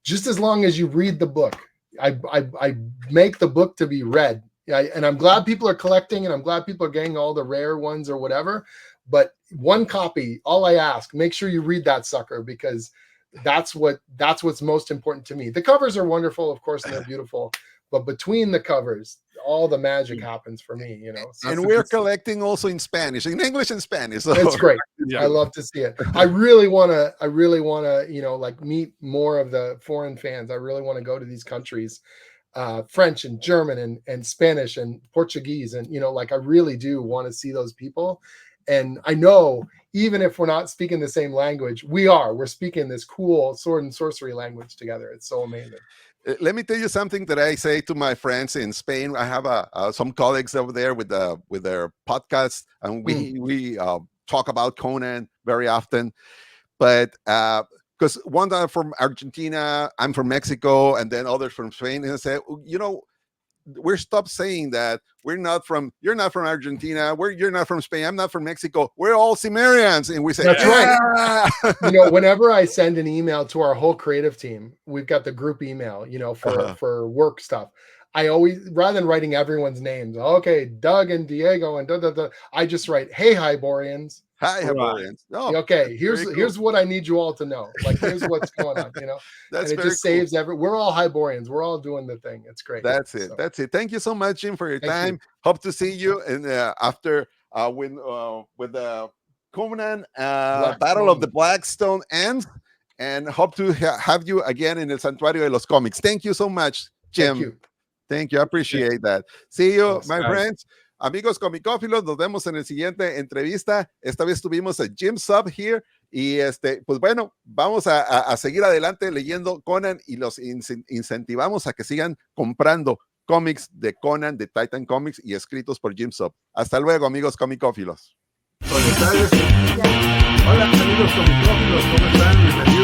Just as long as you read the book, I make the book to be read. And I'm glad people are collecting, and I'm glad people are getting all the rare ones or whatever. But one copy, all I ask, make sure you read that sucker, because that's what's most important to me. The covers are wonderful, of course, and they're beautiful, but between the covers, all the magic happens for me, you know. So and we're collecting also in Spanish, in English and Spanish. So. It's great. I love to see it. I really want to, you know, like meet more of the foreign fans. I really want to go to these countries, French and German and Spanish and Portuguese, and, you know, like I really do want to see those people. And I know even if we're not speaking the same language, we're speaking this cool sword and sorcery language together. It's so amazing. Let me tell you something that I say to my friends in Spain. I have some colleagues over there with their podcasts, and we talk about Conan very often. But because one are from Argentina, I'm from Mexico, and then others from Spain, and I say, you know, we're stopped saying that you're not from Argentina, you're not from Spain, I'm not from Mexico. We're all Cimmerians, and we say that's right. Whenever I send an email to our whole creative team, we've got the group email, for work stuff. I always, rather than writing everyone's names, okay, Doug and Diego and I just write, hey, Hyborians. Hi, Hyborians. Oh, okay, here's what I need you all to know. Like, here's what's going on, That's and it just saves we're all Hyborians. We're all doing the thing. It's great. That's it. That's it. Thank you so much, Jim, for your time. Hope to see you and after with the Conan Battle of the Blackstone ends, and hope to have you again in el Santuario de los Cómics. Thank you so much, Jim. Thank you. I appreciate that. See you, my friends. Amigos comicófilos, nos vemos en el siguiente entrevista. Esta vez tuvimos a Jim Zub here y pues bueno, vamos a seguir adelante leyendo Conan y los incentivamos a que sigan comprando cómics de Conan, de Titan Cómics y escritos por Jim Zub. Hasta luego, amigos comicófilos. Hola, amigos comicófilos, ¿cómo están? Bienvenidos